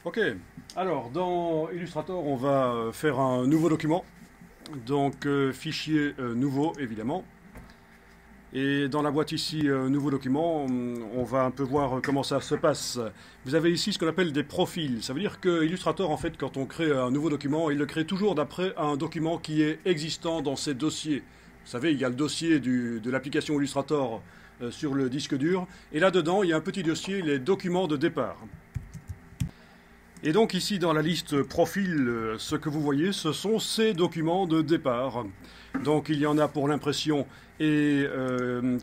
Ok, alors dans Illustrator, on va faire un nouveau document. Donc fichier nouveau évidemment. Et dans la boîte ici, nouveau document, on va un peu voir comment ça se passe. Vous avez ici ce qu'on appelle des profils. Ça veut dire que Illustrator, en fait, quand on crée un nouveau document, il le crée toujours d'après un document qui est existant dans ses dossiers. Vous savez, il y a le dossier de l'application Illustrator sur le disque dur. Et là-dedans, il y a un petit dossier, les documents de départ. Et donc ici dans la liste profil, ce que vous voyez, ce sont ces documents de départ. Donc il y en a pour l'impression et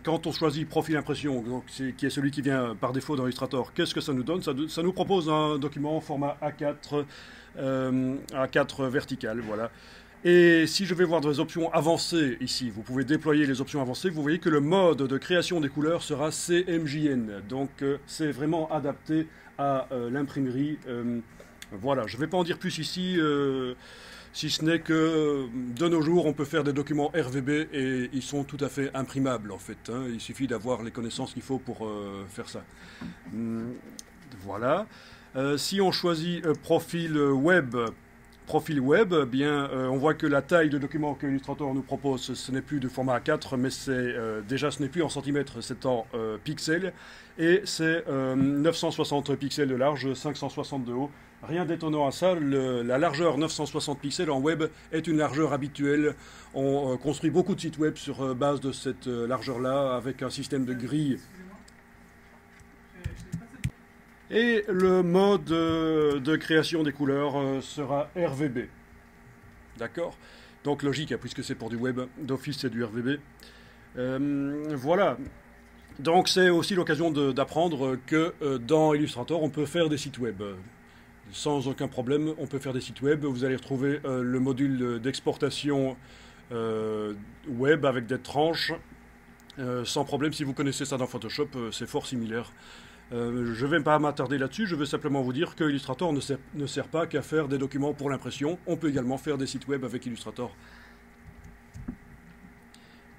quand on choisit profil impression, donc qui est celui qui vient par défaut dans Illustrator, qu'est-ce que ça nous donne? Ça nous propose un document format A4, A4 vertical, voilà. Et si je vais voir des options avancées ici, vous pouvez déployer les options avancées, vous voyez que le mode de création des couleurs sera CMJN. Donc c'est vraiment adapté à l'imprimerie. Voilà, je ne vais pas en dire plus ici, si ce n'est que de nos jours, on peut faire des documents RVB et ils sont tout à fait imprimables en fait. Hein. Il suffit d'avoir les connaissances qu'il faut pour faire ça. Voilà. Si on choisit profil web, bien, on voit que la taille de document que Illustrator nous propose, ce n'est plus de format A4, mais déjà ce n'est plus en centimètres, c'est en pixels, et c'est 960 pixels de large, 560 de haut. Rien d'étonnant à ça, la largeur 960 pixels en web est une largeur habituelle. On construit beaucoup de sites web sur base de cette largeur-là, avec un système de grille. Et le mode de création des couleurs sera RVB. D'accord? Donc logique, hein, puisque c'est pour du web, d'office c'est du RVB. Voilà. Donc c'est aussi l'occasion d'apprendre que dans Illustrator, on peut faire des sites web. Sans aucun problème, on peut faire des sites web. Vous allez retrouver le module d'exportation web avec des tranches. Sans problème, si vous connaissez ça dans Photoshop, c'est fort similaire. Je ne vais pas m'attarder là-dessus, je veux simplement vous dire que Illustrator ne sert pas qu'à faire des documents pour l'impression. On peut également faire des sites web avec Illustrator.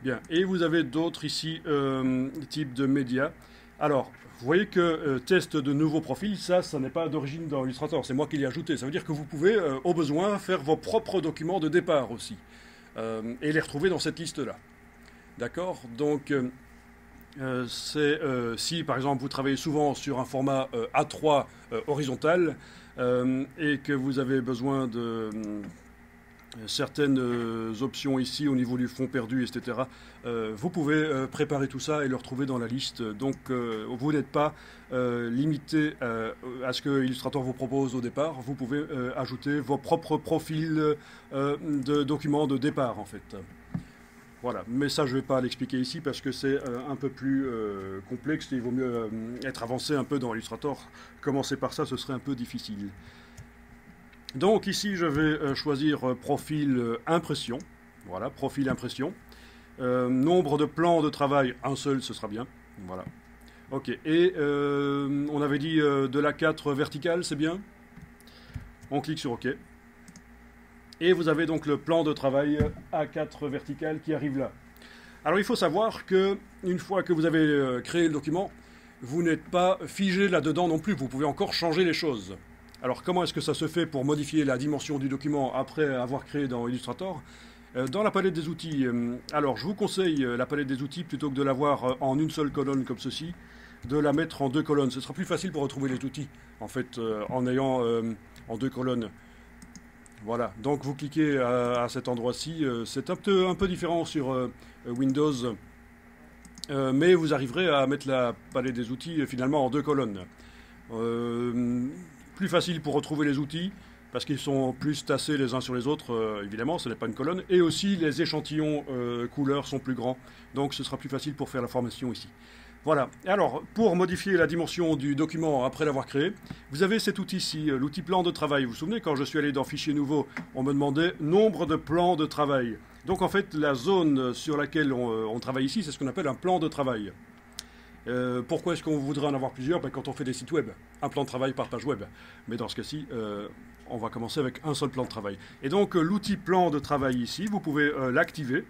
Bien, et vous avez d'autres ici types de médias. Alors, vous voyez que test de nouveaux profils, ça n'est pas d'origine dans Illustrator, c'est moi qui l'ai ajouté. Ça veut dire que vous pouvez, au besoin, faire vos propres documents de départ aussi. Et les retrouver dans cette liste-là. D'accord? Donc, si par exemple vous travaillez souvent sur un format A3 horizontal et que vous avez besoin de certaines options ici au niveau du fond perdu, etc. Vous pouvez préparer tout ça et le retrouver dans la liste. Donc vous n'êtes pas limité à ce que Illustrator vous propose au départ. Vous pouvez ajouter vos propres profils de documents de départ en fait. Voilà, mais ça je ne vais pas l'expliquer ici parce que c'est un peu plus complexe et il vaut mieux être avancé un peu dans Illustrator. Commencer par ça, ce serait un peu difficile. Donc ici je vais choisir profil impression. Voilà, profil impression. Nombre de plans de travail, un seul, ce sera bien. Voilà. Ok, et on avait dit de l'A4 vertical, c'est bien. On clique sur OK. Et vous avez donc le plan de travail A4 vertical qui arrive là. Alors il faut savoir que une fois que vous avez créé le document, vous n'êtes pas figé là-dedans non plus, vous pouvez encore changer les choses. Alors comment est-ce que ça se fait pour modifier la dimension du document après avoir créé dans Illustrator? Dans la palette des outils, alors je vous conseille la palette des outils plutôt que de l'avoir en une seule colonne comme ceci, de la mettre en deux colonnes. Ce sera plus facile pour retrouver les outils, en fait, en ayant en deux colonnes. Voilà, donc vous cliquez à cet endroit-ci, c'est un peu différent sur Windows, mais vous arriverez à mettre la palette des outils finalement en deux colonnes. Plus facile pour retrouver les outils, parce qu'ils sont plus tassés les uns sur les autres, évidemment, ce n'est pas une colonne, et aussi les échantillons couleurs sont plus grands, donc ce sera plus facile pour faire la formation ici. Voilà, alors pour modifier la dimension du document après l'avoir créé, vous avez cet outil-ci, l'outil plan de travail. Vous vous souvenez, quand je suis allé dans Fichier nouveau, on me demandait nombre de plans de travail. Donc en fait, la zone sur laquelle on travaille ici, c'est ce qu'on appelle un plan de travail. Pourquoi est-ce qu'on voudrait en avoir plusieurs? Quand on fait des sites web, un plan de travail par page web. Mais dans ce cas-ci, on va commencer avec un seul plan de travail. Et donc l'outil plan de travail ici, vous pouvez l'activer.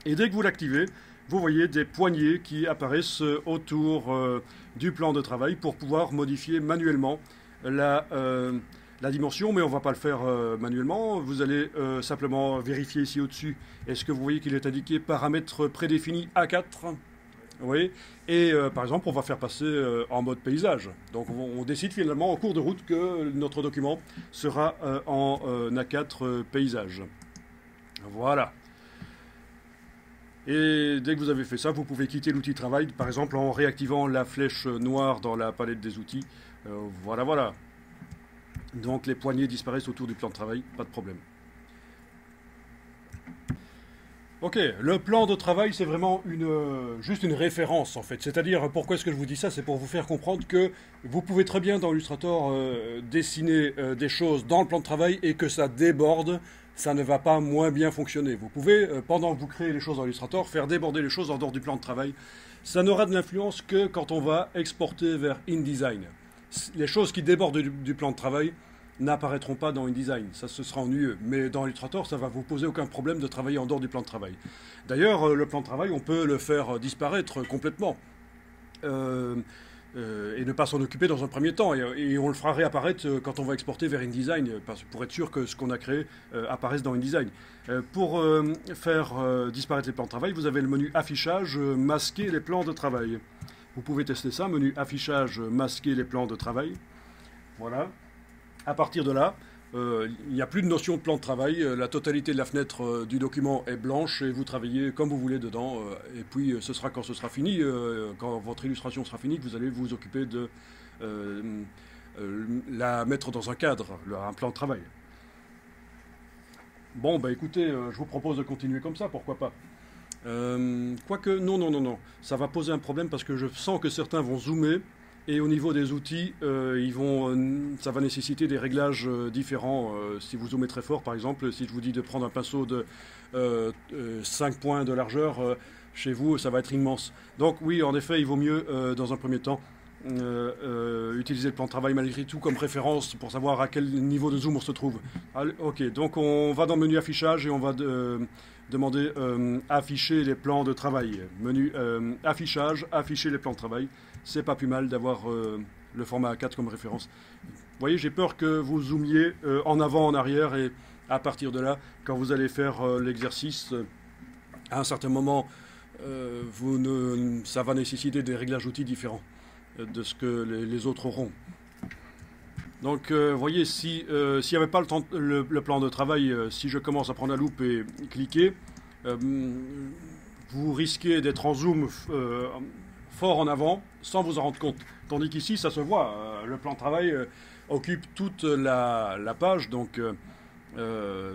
Et dès que vous l'activez, vous voyez des poignées qui apparaissent autour du plan de travail pour pouvoir modifier manuellement la dimension, mais on ne va pas le faire manuellement. Vous allez simplement vérifier ici au-dessus. Est-ce que vous voyez qu'il est indiqué paramètres prédéfinis A4? Oui. Et par exemple, on va faire passer en mode paysage. Donc on décide finalement en cours de route que notre document sera en A4 paysage. Voilà. Et dès que vous avez fait ça, vous pouvez quitter l'outil travail, par exemple en réactivant la flèche noire dans la palette des outils. Voilà, voilà. Donc les poignées disparaissent autour du plan de travail, pas de problème. Ok, le plan de travail, c'est vraiment juste une référence en fait. C'est-à-dire, pourquoi est-ce que je vous dis ça? C'est pour vous faire comprendre que vous pouvez très bien dans Illustrator dessiner des choses dans le plan de travail et que ça déborde, ça ne va pas moins bien fonctionner. Vous pouvez, pendant que vous créez les choses dans Illustrator, faire déborder les choses en dehors du plan de travail. Ça n'aura de l'influence que quand on va exporter vers InDesign. Les choses qui débordent du plan de travail n'apparaîtront pas dans InDesign, ça ce sera ennuyeux. Mais dans Illustrator, ça va vous poser aucun problème de travailler en dehors du plan de travail. D'ailleurs, le plan de travail, on peut le faire disparaître complètement et ne pas s'en occuper dans un premier temps. Et on le fera réapparaître quand on va exporter vers InDesign, pour être sûr que ce qu'on a créé apparaisse dans InDesign. Pour faire disparaître les plans de travail, vous avez le menu affichage, masquer les plans de travail. Vous pouvez tester ça, menu affichage, masquer les plans de travail. Voilà. À partir de là, il n'y a plus de notion de plan de travail. La totalité de la fenêtre du document est blanche et vous travaillez comme vous voulez dedans. Et puis ce sera quand ce sera fini, quand votre illustration sera finie, que vous allez vous occuper de la mettre dans un cadre, un plan de travail. Bon, bah écoutez, je vous propose de continuer comme ça, pourquoi pas. Quoique, non. Ça va poser un problème parce que je sens que certains vont zoomer. Et au niveau des outils, ça va nécessiter des réglages différents. Si vous zoomez très fort, par exemple, si je vous dis de prendre un pinceau de 5 points de largeur, chez vous, ça va être immense. Donc oui, en effet, il vaut mieux, dans un premier temps, utiliser le plan de travail malgré tout comme référence pour savoir à quel niveau de zoom on se trouve. Allez, ok, donc on va dans le menu affichage et on va demander afficher les plans de travail. Menu affichage, afficher les plans de travail. C'est pas plus mal d'avoir le format A4 comme référence. Vous voyez, j'ai peur que vous zoomiez en avant, en arrière, et à partir de là, quand vous allez faire l'exercice, à un certain moment, ça va nécessiter des réglages outils différents de ce que les autres auront. Donc, vous voyez, s'il n'y avait pas le plan de travail, si je commence à prendre la loupe et cliquer, vous risquez d'être en zoom fort en avant sans vous en rendre compte. Tandis qu'ici, ça se voit. Le plan de travail occupe toute la page, donc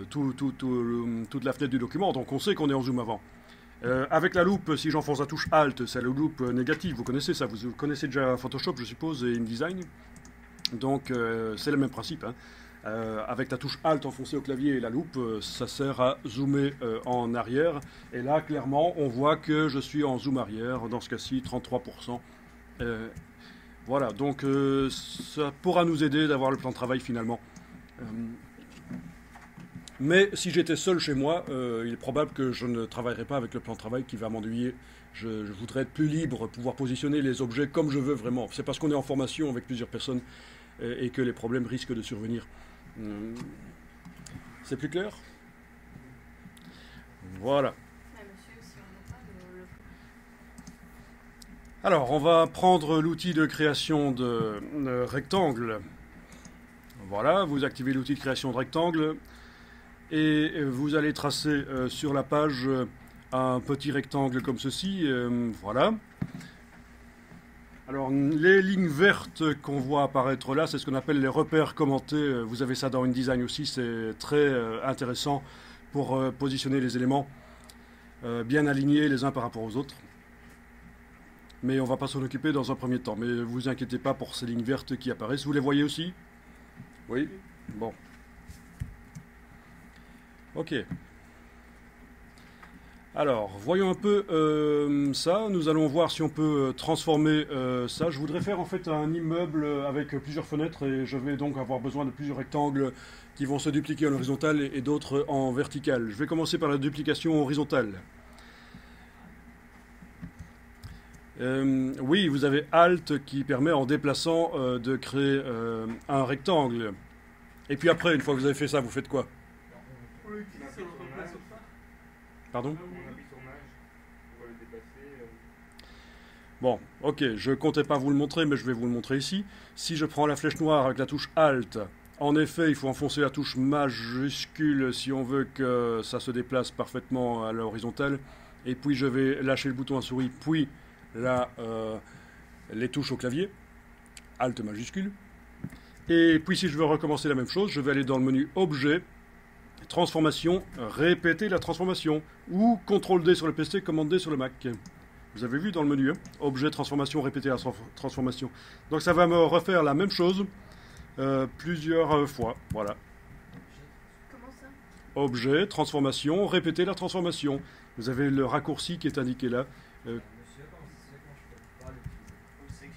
toute la fenêtre du document. Donc on sait qu'on est en zoom avant. Avec la loupe, si j'enfonce la touche Alt, c'est la loupe négative. Vous connaissez ça, vous connaissez déjà Photoshop, je suppose, et InDesign. Donc c'est le même principe. Hein. Avec la touche Alt enfoncée au clavier et la loupe, ça sert à zoomer en arrière. Et là, clairement, on voit que je suis en zoom arrière. Dans ce cas-ci, 33%. Voilà, donc ça pourra nous aider d'avoir le plan de travail finalement. Mais si j'étais seul chez moi, il est probable que je ne travaillerais pas avec le plan de travail qui va m'ennuyer. Je voudrais être plus libre, pouvoir positionner les objets comme je veux vraiment. C'est parce qu'on est en formation avec plusieurs personnes et que les problèmes risquent de survenir. C'est plus clair? Voilà. Alors, on va prendre l'outil de création de rectangle. Voilà, vous activez l'outil de création de rectangle et vous allez tracer sur la page un petit rectangle comme ceci. Voilà. Alors, les lignes vertes qu'on voit apparaître là, c'est ce qu'on appelle les repères commentés. Vous avez ça dans InDesign aussi, c'est très intéressant pour positionner les éléments bien alignés les uns par rapport aux autres. Mais on ne va pas s'en occuper dans un premier temps. Mais ne vous inquiétez pas pour ces lignes vertes qui apparaissent. Vous les voyez aussi? Oui? Bon. Ok. Alors, voyons un peu ça. Nous allons voir si on peut transformer ça. Je voudrais faire en fait un immeuble avec plusieurs fenêtres et je vais donc avoir besoin de plusieurs rectangles qui vont se dupliquer en horizontal et d'autres en vertical. Je vais commencer par la duplication horizontale. Oui, vous avez Alt qui permet en déplaçant de créer un rectangle. Et puis après, une fois que vous avez fait ça, vous faites quoi? On l'utilise sur notre place sur ça. Pardon? On appuie sur Mage pour le déplacer. Bon, ok, je comptais pas vous le montrer, mais je vais vous le montrer ici. Si je prends la flèche noire avec la touche Alt, en effet, il faut enfoncer la touche majuscule si on veut que ça se déplace parfaitement à l'horizontale. Et puis je vais lâcher le bouton à souris, puis les touches au clavier, Alt majuscule. Et puis si je veux recommencer la même chose, je vais aller dans le menu Objet, Transformation, répéter la transformation, ou CTRL-D sur le PC, Command-D sur le Mac. Vous avez vu dans le menu, hein, Objet, Transformation, répéter la transformation. Donc ça va me refaire la même chose plusieurs fois, voilà. Comment ça? Objet, transformation, répéter la transformation. Vous avez le raccourci qui est indiqué là. Monsieur, comment je peux pas l'utiliser?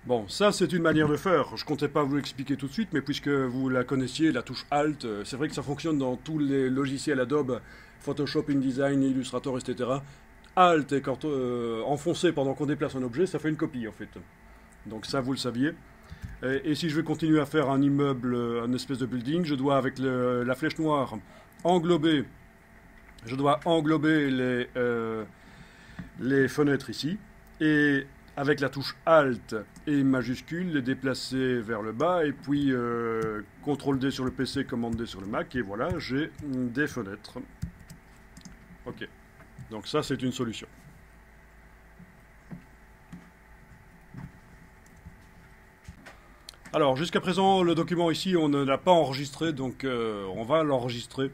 Bon, ça c'est une manière de faire. Je comptais pas vous l'expliquer tout de suite, mais puisque vous la connaissiez, la touche Alt, c'est vrai que ça fonctionne dans tous les logiciels Adobe, Photoshop, InDesign, Illustrator, etc. Alt est quand enfoncé pendant qu'on déplace un objet, ça fait une copie en fait. Donc ça vous le saviez. Et si je veux continuer à faire un immeuble, une espèce de building, je dois avec la flèche noire englober, je dois englober les fenêtres ici, et avec la touche Alt et majuscule, les déplacer vers le bas, et puis CTRL-D sur le PC, Command-D sur le Mac, et voilà, j'ai des fenêtres. Ok, donc ça c'est une solution. Alors, jusqu'à présent, le document ici, on ne l'a pas enregistré, donc on va l'enregistrer.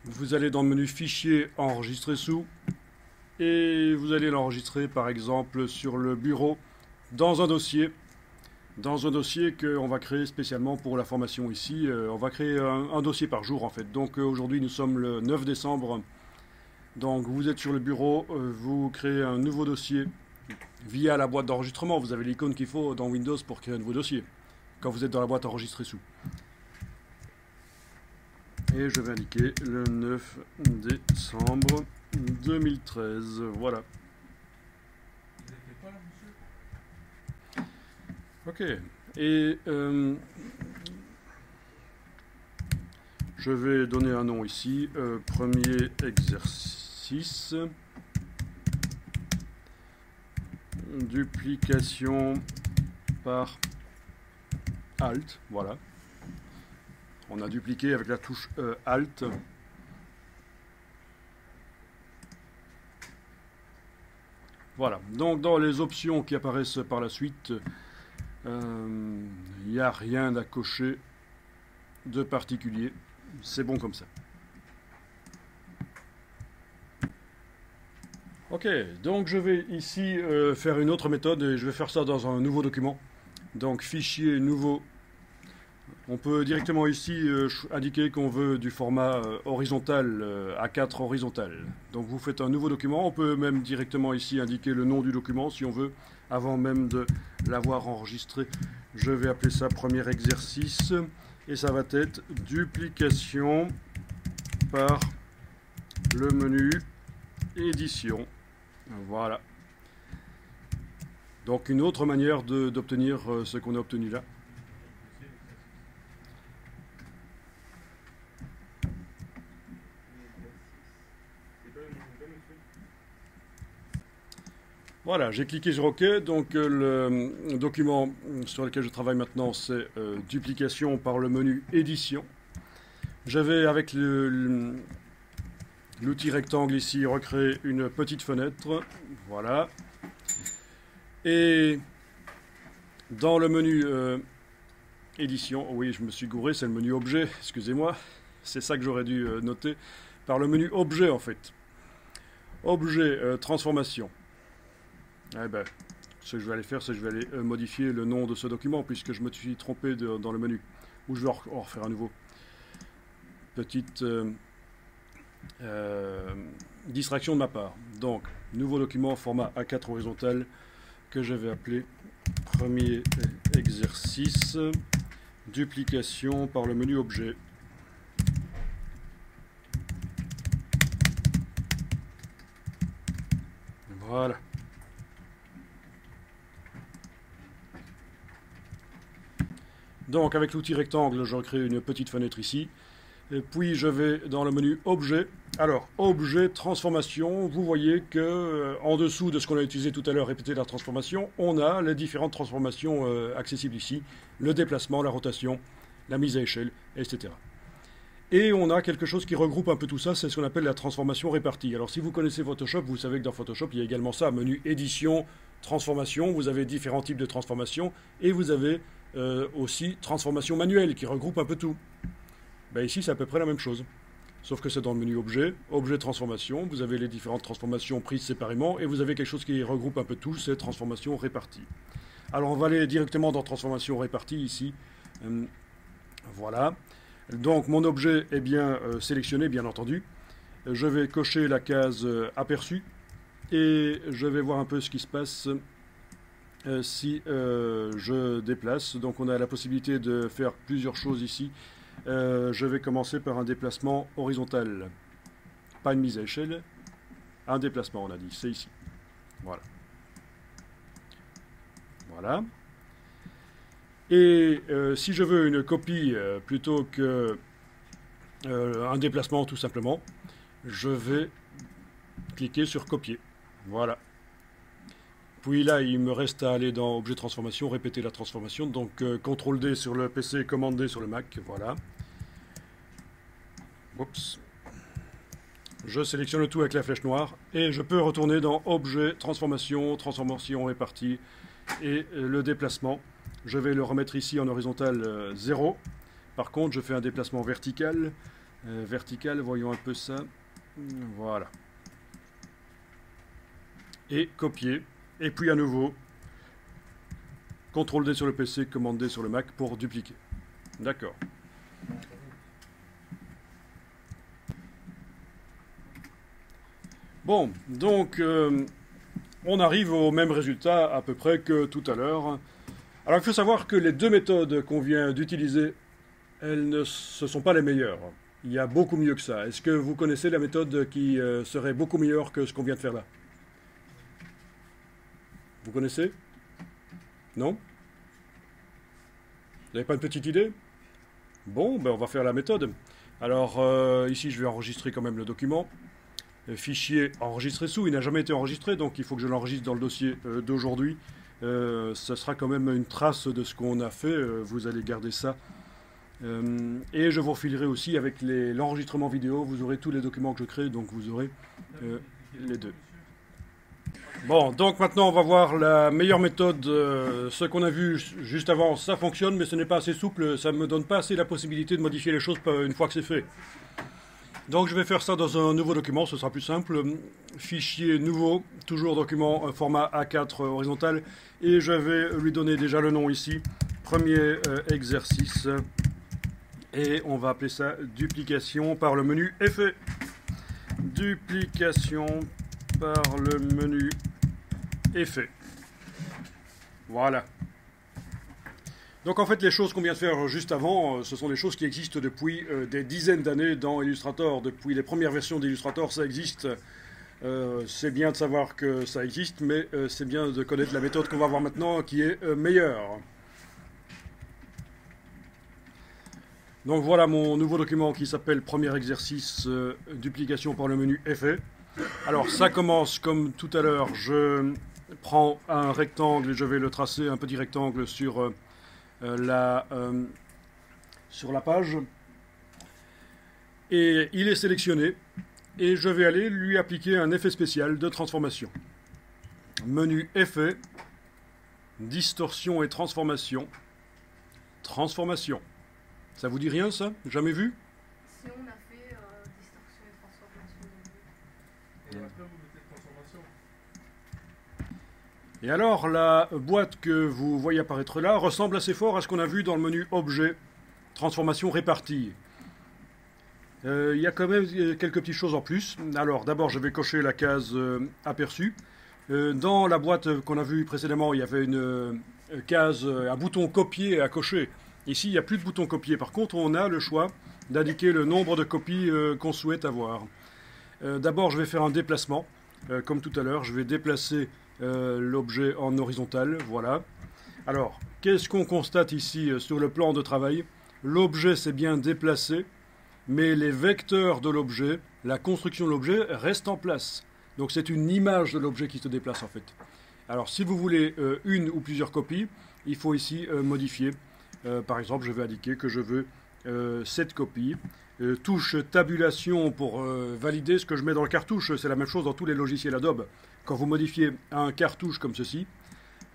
Vous allez dans le menu Fichier, Enregistrer sous, et vous allez l'enregistrer, par exemple, sur le bureau, dans un dossier qu'on va créer spécialement pour la formation ici. On va créer un dossier par jour, en fait. Donc, aujourd'hui, nous sommes le 9 décembre. Donc, vous êtes sur le bureau, vous créez un nouveau dossier via la boîte d'enregistrement. Vous avez l'icône qu'il faut dans Windows pour créer un nouveau dossier, quand vous êtes dans la boîte enregistrée sous. Et je vais indiquer le 9 décembre 2013. Voilà. Vous avez fait quoi là, monsieur? Ok. Et je vais donner un nom ici. Premier exercice. Duplication par Alt, voilà. On a dupliqué avec la touche Alt. Voilà. Donc dans les options qui apparaissent par la suite, il n'y a rien à cocher de particulier. C'est bon comme ça. Ok, donc je vais ici faire une autre méthode et je vais faire ça dans un nouveau document. Donc fichier nouveau. On peut directement ici indiquer qu'on veut du format horizontal, A4 horizontal. Donc vous faites un nouveau document. On peut même directement ici indiquer le nom du document si on veut, avant même de l'avoir enregistré. Je vais appeler ça premier exercice et ça va être duplication par le menu édition. Voilà. Donc une autre manière d'obtenir ce qu'on a obtenu là. Voilà, j'ai cliqué sur OK. Donc le document sur lequel je travaille maintenant, c'est duplication par le menu édition. J'avais avec l'outil rectangle ici recréé une petite fenêtre. Voilà. Et dans le menu édition, oui, je me suis gouré, c'est le menu objet, excusez-moi. C'est ça que j'aurais dû noter. Par le menu objet en fait. Objet, transformation. Eh ben, ce que je vais aller faire, c'est que je vais aller modifier le nom de ce document puisque je me suis trompé dans le menu. Ou je vais en refaire à nouveau. Petite distraction de ma part. Donc, nouveau document format A4 horizontal que je vais appeler premier exercice, duplication par le menu objet. Voilà. Donc avec l'outil rectangle, je recrée une petite fenêtre ici. Et puis je vais dans le menu Objet. Alors, Objet, Transformation, vous voyez que en dessous de ce qu'on a utilisé tout à l'heure, répéter la transformation, on a les différentes transformations accessibles ici. Le déplacement, la rotation, la mise à échelle, etc. Et on a quelque chose qui regroupe un peu tout ça, c'est ce qu'on appelle la transformation répartie. Alors si vous connaissez Photoshop, vous savez que dans Photoshop, il y a également ça, menu édition, transformation, vous avez différents types de transformations, et vous avez aussi transformation manuelle qui regroupe un peu tout. Ben ici, c'est à peu près la même chose. Sauf que c'est dans le menu objet, objet transformation, vous avez les différentes transformations prises séparément, et vous avez quelque chose qui regroupe un peu tout, c'est transformation répartie. Alors on va aller directement dans transformation répartie ici. Voilà. Donc mon objet est bien sélectionné, bien entendu. Je vais cocher la case aperçu, et je vais voir un peu ce qui se passe si je déplace. Donc on a la possibilité de faire plusieurs choses ici. Je vais commencer par un déplacement horizontal, pas une mise à échelle, un déplacement on a dit, c'est ici. Voilà. Voilà. Et si je veux une copie plutôt que un déplacement tout simplement, je vais cliquer sur copier. Voilà. Puis là, il me reste à aller dans Objet Transformation, répéter la transformation. Donc, CTRL D sur le PC, Commande D sur le Mac. Voilà. Oups. Je sélectionne le tout avec la flèche noire. Et je peux retourner dans Objet, Transformation, Transformation répartie. Et le déplacement, je vais le remettre ici en horizontal 0. Par contre, je fais un déplacement vertical. Vertical, voyons un peu ça. Voilà. Et copier. Et puis à nouveau, CTRL D sur le PC, Commande D sur le Mac pour dupliquer. D'accord. Bon, donc on arrive au même résultat à peu près que tout à l'heure. Alors il faut savoir que les deux méthodes qu'on vient d'utiliser, ce sont pas les meilleures. Il y a beaucoup mieux que ça. Est-ce que vous connaissez la méthode qui serait beaucoup meilleure que ce qu'on vient de faire là ? Vous connaissez? Non? Vous n'avez pas une petite idée? Bon, ben on va faire la méthode. Alors, ici, je vais enregistrer quand même le document. Fichier enregistré sous, il n'a jamais été enregistré, donc il faut que je l'enregistre dans le dossier d'aujourd'hui. Ça sera quand même une trace de ce qu'on a fait, vous allez garder ça. Et je vous refilerai aussi avec l'enregistrement vidéo, vous aurez tous les documents que je crée, donc vous aurez les deux. Bon, donc maintenant on va voir la meilleure méthode. Ce qu'on a vu juste avant, ça fonctionne, mais ce n'est pas assez souple, ça ne me donne pas assez la possibilité de modifier les choses une fois que c'est fait. Donc je vais faire ça dans un nouveau document, ce sera plus simple. Fichier nouveau, toujours document format A4 horizontal, et je vais lui donner déjà le nom ici. Premier exercice, et on va appeler ça duplication par le menu Effet. Duplication par le menu Effet. Voilà. Donc en fait les choses qu'on vient de faire juste avant, ce sont des choses qui existent depuis des dizaines d'années dans Illustrator. Depuis les premières versions d'Illustrator, ça existe. C'est bien de savoir que ça existe, mais c'est bien de connaître la méthode qu'on va voir maintenant qui est meilleure. Donc voilà mon nouveau document qui s'appelle Premier exercice, duplication par le menu Effet. Alors ça commence comme tout à l'heure, je prends un rectangle et je vais le tracer, un petit rectangle sur la page. Et il est sélectionné et je vais aller lui appliquer un effet spécial de transformation. Menu Effet, Distorsion et Transformation. Transformation. Ça vous dit rien ça? Jamais vu? Si on a fait distorsion et transformation. Et après, vous mettez transformation. Et alors, la boîte que vous voyez apparaître là ressemble assez fort à ce qu'on a vu dans le menu Objet, Transformation répartie. Il y a quand même quelques petites choses en plus. Alors, d'abord, je vais cocher la case aperçue. Dans la boîte qu'on a vue précédemment, il y avait une case, un bouton copier à cocher. Ici, il n'y a plus de bouton copier. Par contre, on a le choix d'indiquer le nombre de copies qu'on souhaite avoir. D'abord, je vais faire un déplacement. comme tout à l'heure, je vais déplacer l'objet en horizontal. Voilà. Alors, qu'est-ce qu'on constate ici sur le plan de travail? L'objet s'est bien déplacé, mais les vecteurs de l'objet, la construction de l'objet reste en place. Donc c'est une image de l'objet qui se déplace en fait. Alors si vous voulez une ou plusieurs copies, il faut ici modifier. Par exemple, je vais indiquer que je veux cette copie. Touche tabulation pour valider ce que je mets dans le cartouche. C'est la même chose dans tous les logiciels Adobe. Quand vous modifiez un cartouche comme ceci,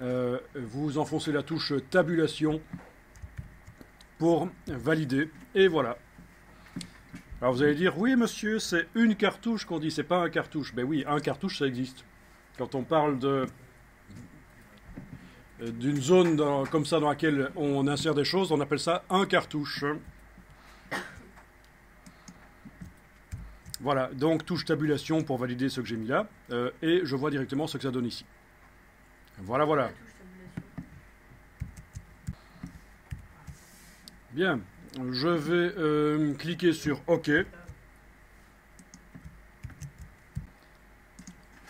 vous enfoncez la touche tabulation pour valider. Et voilà. Alors vous allez dire, oui monsieur, c'est une cartouche qu'on dit, c'est pas un cartouche. Ben oui, un cartouche, ça existe. Quand on parle d'une zone comme ça dans laquelle on insère des choses, on appelle ça un cartouche. Voilà, donc touche tabulation pour valider ce que j'ai mis là, et je vois directement ce que ça donne ici. Voilà, voilà. Bien, je vais cliquer sur OK.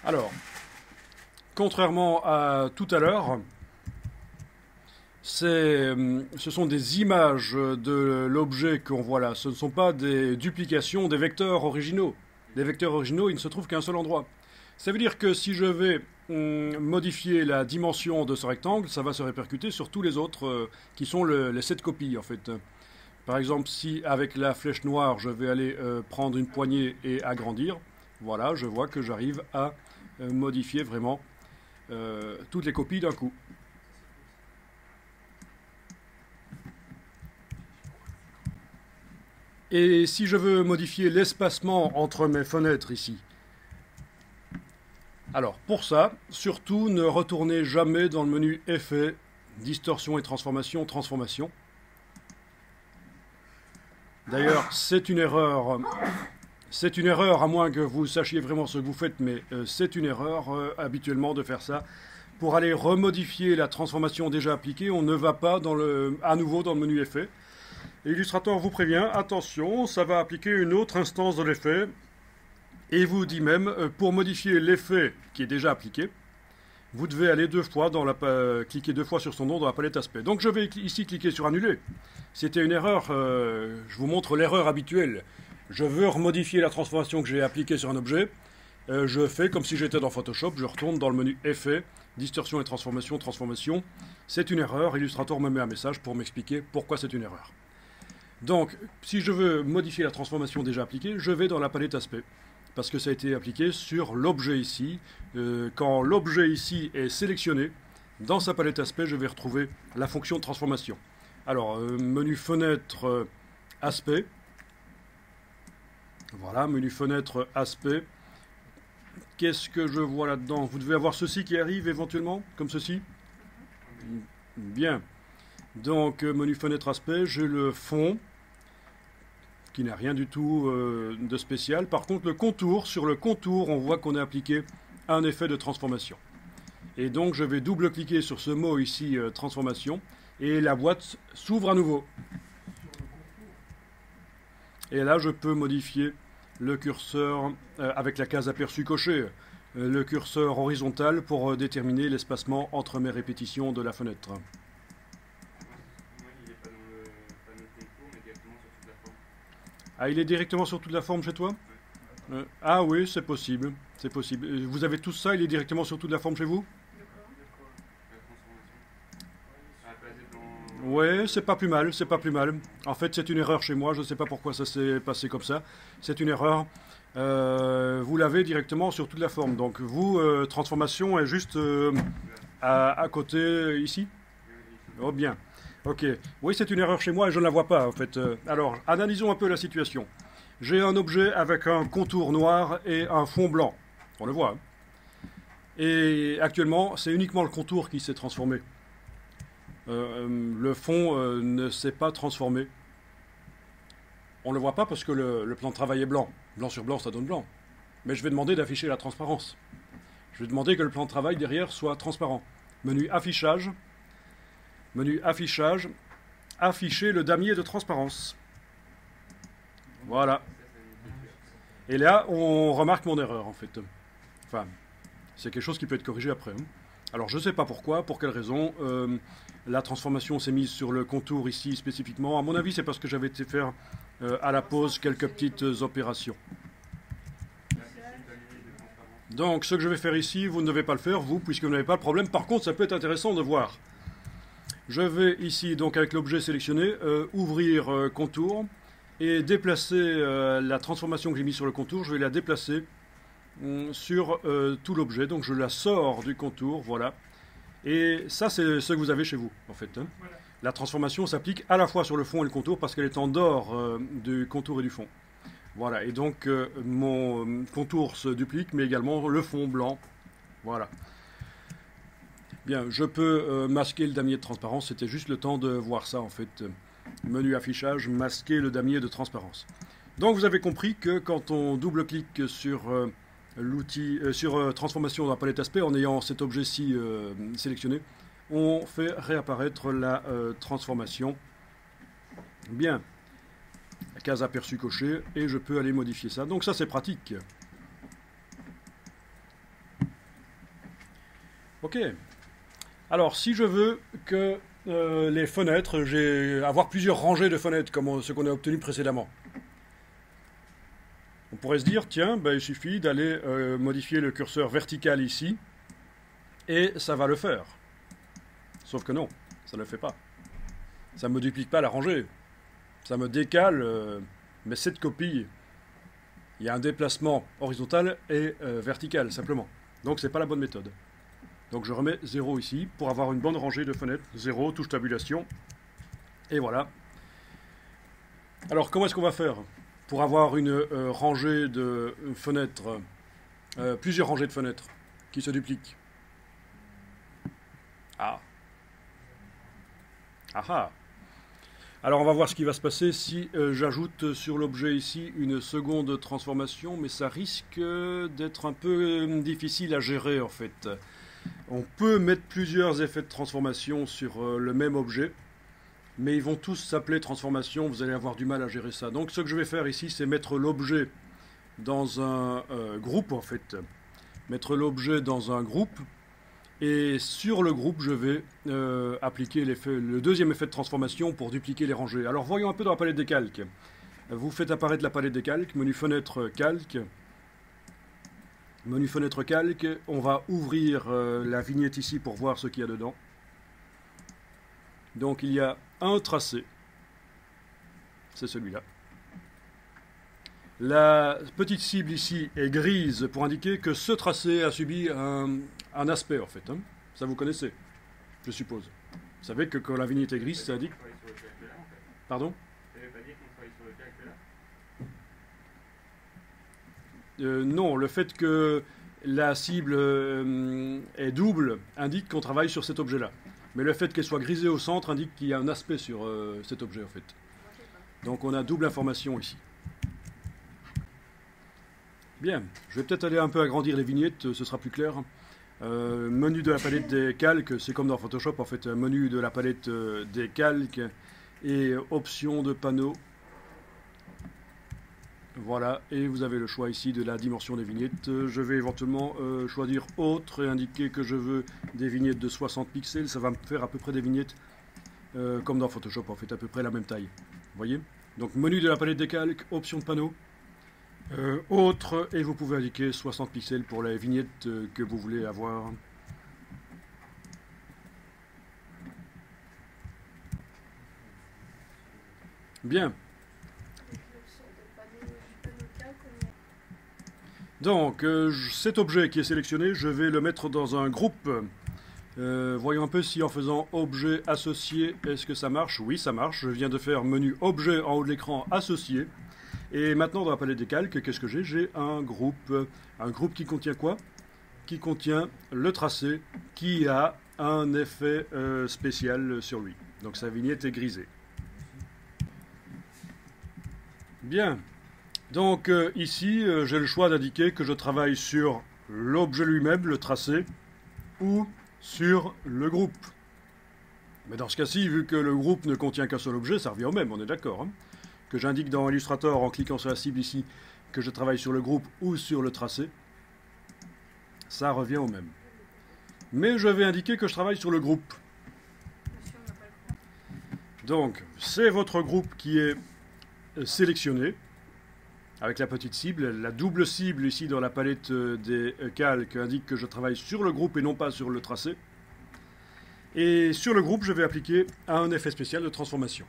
Alors, contrairement à tout à l'heure, ce sont des images de l'objet qu'on voit là. Ce ne sont pas des duplications des vecteurs originaux. Les vecteurs originaux, ils ne se trouvent qu'à un seul endroit. Ça veut dire que si je vais modifier la dimension de ce rectangle, ça va se répercuter sur tous les autres qui sont les 7 copies en fait. Par exemple, si avec la flèche noire, je vais aller prendre une poignée et agrandir, voilà, je vois que j'arrive à modifier vraiment toutes les copies d'un coup. Et si je veux modifier l'espacement entre mes fenêtres ici, alors pour ça, surtout ne retournez jamais dans le menu Effet, Distorsion et Transformation, Transformation. D'ailleurs, c'est une erreur à moins que vous sachiez vraiment ce que vous faites, mais c'est une erreur habituellement de faire ça. Pour aller remodifier la transformation déjà appliquée, on ne va pas à nouveau dans le menu Effet. Et Illustrator vous prévient, attention, ça va appliquer une autre instance de l'effet. Et vous dit même, pour modifier l'effet qui est déjà appliqué, vous devez aller cliquer 2 fois sur son nom dans la palette aspect. Donc je vais ici cliquer sur annuler. C'était une erreur, je vous montre l'erreur habituelle. Je veux remodifier la transformation que j'ai appliquée sur un objet. Je fais comme si j'étais dans Photoshop, je retourne dans le menu Effet, Distorsion et Transformation, Transformation. C'est une erreur, Illustrator me met un message pour m'expliquer pourquoi c'est une erreur. Donc, si je veux modifier la transformation déjà appliquée, je vais dans la palette aspect. Parce que ça a été appliqué sur l'objet ici. Quand l'objet ici est sélectionné, dans sa palette aspect, je vais retrouver la fonction de transformation. Alors, menu fenêtre aspect. Voilà, menu fenêtre aspect. Qu'est-ce que je vois là-dedans? Vous devez avoir ceci qui arrive éventuellement, comme ceci. Bien. Donc, menu fenêtre aspect, j'ai le fond, qui n'a rien du tout de spécial. Par contre, le contour, sur le contour, on voit qu'on a appliqué un effet de transformation. Et donc, je vais double-cliquer sur ce mot ici, transformation, et la boîte s'ouvre à nouveau. Et là, je peux modifier le curseur avec la case aperçu cochée, le curseur horizontal pour déterminer l'espacement entre mes répétitions de la fenêtre. Ah, il est directement sur toute la forme chez toi? Ah oui, c'est possible. C'est possible. Vous avez tout ça, il est directement sur toute la forme chez vous? Ouais, c'est pas plus mal, c'est pas plus mal. En fait, c'est une erreur chez moi, je ne sais pas pourquoi ça s'est passé comme ça. C'est une erreur. Vous l'avez directement sur toute la forme. Donc, vous, transformation est juste à côté ici? Oh, bien. Ok. Oui, c'est une erreur chez moi et je ne la vois pas, en fait. Alors, analysons un peu la situation. J'ai un objet avec un contour noir et un fond blanc. On le voit. Hein. Et actuellement, c'est uniquement le contour qui s'est transformé. Le fond ne s'est pas transformé. On ne le voit pas parce que le plan de travail est blanc. Blanc sur blanc, ça donne blanc. Mais je vais demander d'afficher la transparence. Je vais demander que le plan de travail derrière soit transparent. Menu affichage. Menu affichage. Afficher le damier de transparence. Voilà. Et là, on remarque mon erreur en fait. Enfin, c'est quelque chose qui peut être corrigé après. Alors, je ne sais pas pourquoi, pour quelle raison. La transformation s'est mise sur le contour ici spécifiquement. À mon avis, c'est parce que j'avais été faire à la pause quelques petites opérations. Donc, ce que je vais faire ici, vous ne devez pas le faire, vous, puisque vous n'avez pas le problème. Par contre, ça peut être intéressant de voir. Je vais ici, donc avec l'objet sélectionné, ouvrir contour et déplacer la transformation que j'ai mise sur le contour. Je vais la déplacer sur tout l'objet. Donc, je la sors du contour, voilà. Et ça, c'est ce que vous avez chez vous, en fait. Voilà. La transformation s'applique à la fois sur le fond et le contour parce qu'elle est en dehors du contour et du fond. Voilà, et donc mon contour se duplique, mais également le fond blanc. Voilà. Bien, je peux masquer le damier de transparence. C'était juste le temps de voir ça, en fait. Menu affichage, masquer le damier de transparence. Donc, vous avez compris que quand on double-clique sur l'outil, sur transformation dans la palette aspect, en ayant cet objet-ci sélectionné, on fait réapparaître la transformation. Bien. Case aperçu cochée, et je peux aller modifier ça. Donc ça, c'est pratique. Ok. Alors, si je veux que les fenêtres, avoir plusieurs rangées de fenêtres, comme ce qu'on a obtenu précédemment, on pourrait se dire, tiens, ben, il suffit d'aller modifier le curseur vertical ici, et ça va le faire. Sauf que non, ça ne le fait pas. Ça ne me duplique pas la rangée. Ça me décale mes 7 copies. Il y a un déplacement horizontal et vertical, simplement. Donc, ce n'est pas la bonne méthode. Donc, je remets 0 ici pour avoir une bonne rangée de fenêtres. 0, touche tabulation. Et voilà. Alors, comment est-ce qu'on va faire pour avoir une rangée de fenêtres, plusieurs rangées de fenêtres qui se dupliquent? Ah. Ah ah. Alors on va voir ce qui va se passer si j'ajoute sur l'objet ici une seconde transformation, mais ça risque d'être un peu difficile à gérer en fait. On peut mettre plusieurs effets de transformation sur le même objet, mais ils vont tous s'appeler transformation, vous allez avoir du mal à gérer ça. Donc ce que je vais faire ici, c'est mettre l'objet dans un groupe en fait. Mettre l'objet dans un groupe. Et sur le groupe, je vais appliquer le deuxième effet de transformation pour dupliquer les rangées. Alors voyons un peu dans la palette des calques. Vous faites apparaître la palette des calques, menu fenêtre calque. Menu fenêtre calque, on va ouvrir la vignette ici pour voir ce qu'il y a dedans. Donc il y a un tracé. C'est celui-là. La petite cible ici est grise pour indiquer que ce tracé a subi un aspect en fait. Hein. Ça vous connaissez, je suppose. Vous savez que quand la vignette est grise, ça indique... Pardon ? Non, le fait que la cible est double indique qu'on travaille sur cet objet-là. Mais le fait qu'elle soit grisée au centre indique qu'il y a un aspect sur cet objet en fait. Donc on a double information ici. Bien, je vais peut-être aller un peu agrandir les vignettes, ce sera plus clair. Menu de la palette des calques, c'est comme dans Photoshop en fait, un menu de la palette des calques et options de panneaux. Voilà, et vous avez le choix ici de la dimension des vignettes. Je vais éventuellement choisir autre et indiquer que je veux des vignettes de 60 pixels. Ça va me faire à peu près des vignettes comme dans Photoshop en fait, à peu près la même taille. Vous voyez ? Donc menu de la palette des calques, options de panneaux. Autre, et vous pouvez indiquer 60 pixels pour les vignettes que vous voulez avoir. Bien. Donc, cet objet qui est sélectionné, je vais le mettre dans un groupe. Voyons un peu si en faisant objet associé, est-ce que ça marche? Oui, ça marche. Je viens de faire menu objet en haut de l'écran associé. Et maintenant, dans la palette des calques, qu'est-ce que j'ai? J'ai un groupe. Un groupe qui contient quoi? Qui contient le tracé qui a un effet spécial sur lui. Donc sa vignette est grisée. Bien. Donc ici, j'ai le choix d'indiquer que je travaille sur l'objet lui-même, le tracé, ou sur le groupe. Mais dans ce cas-ci, vu que le groupe ne contient qu'un seul objet, ça revient au même, on est d'accord, hein, que j'indique dans Illustrator en cliquant sur la cible ici que je travaille sur le groupe ou sur le tracé. Ça revient au même. Mais je vais indiquer que je travaille sur le groupe. Monsieur, on n'a pas le droit. Donc, c'est votre groupe qui est sélectionné avec la petite cible. La double cible ici dans la palette des calques indique que je travaille sur le groupe et non pas sur le tracé. Et sur le groupe, je vais appliquer un effet spécial de transformation.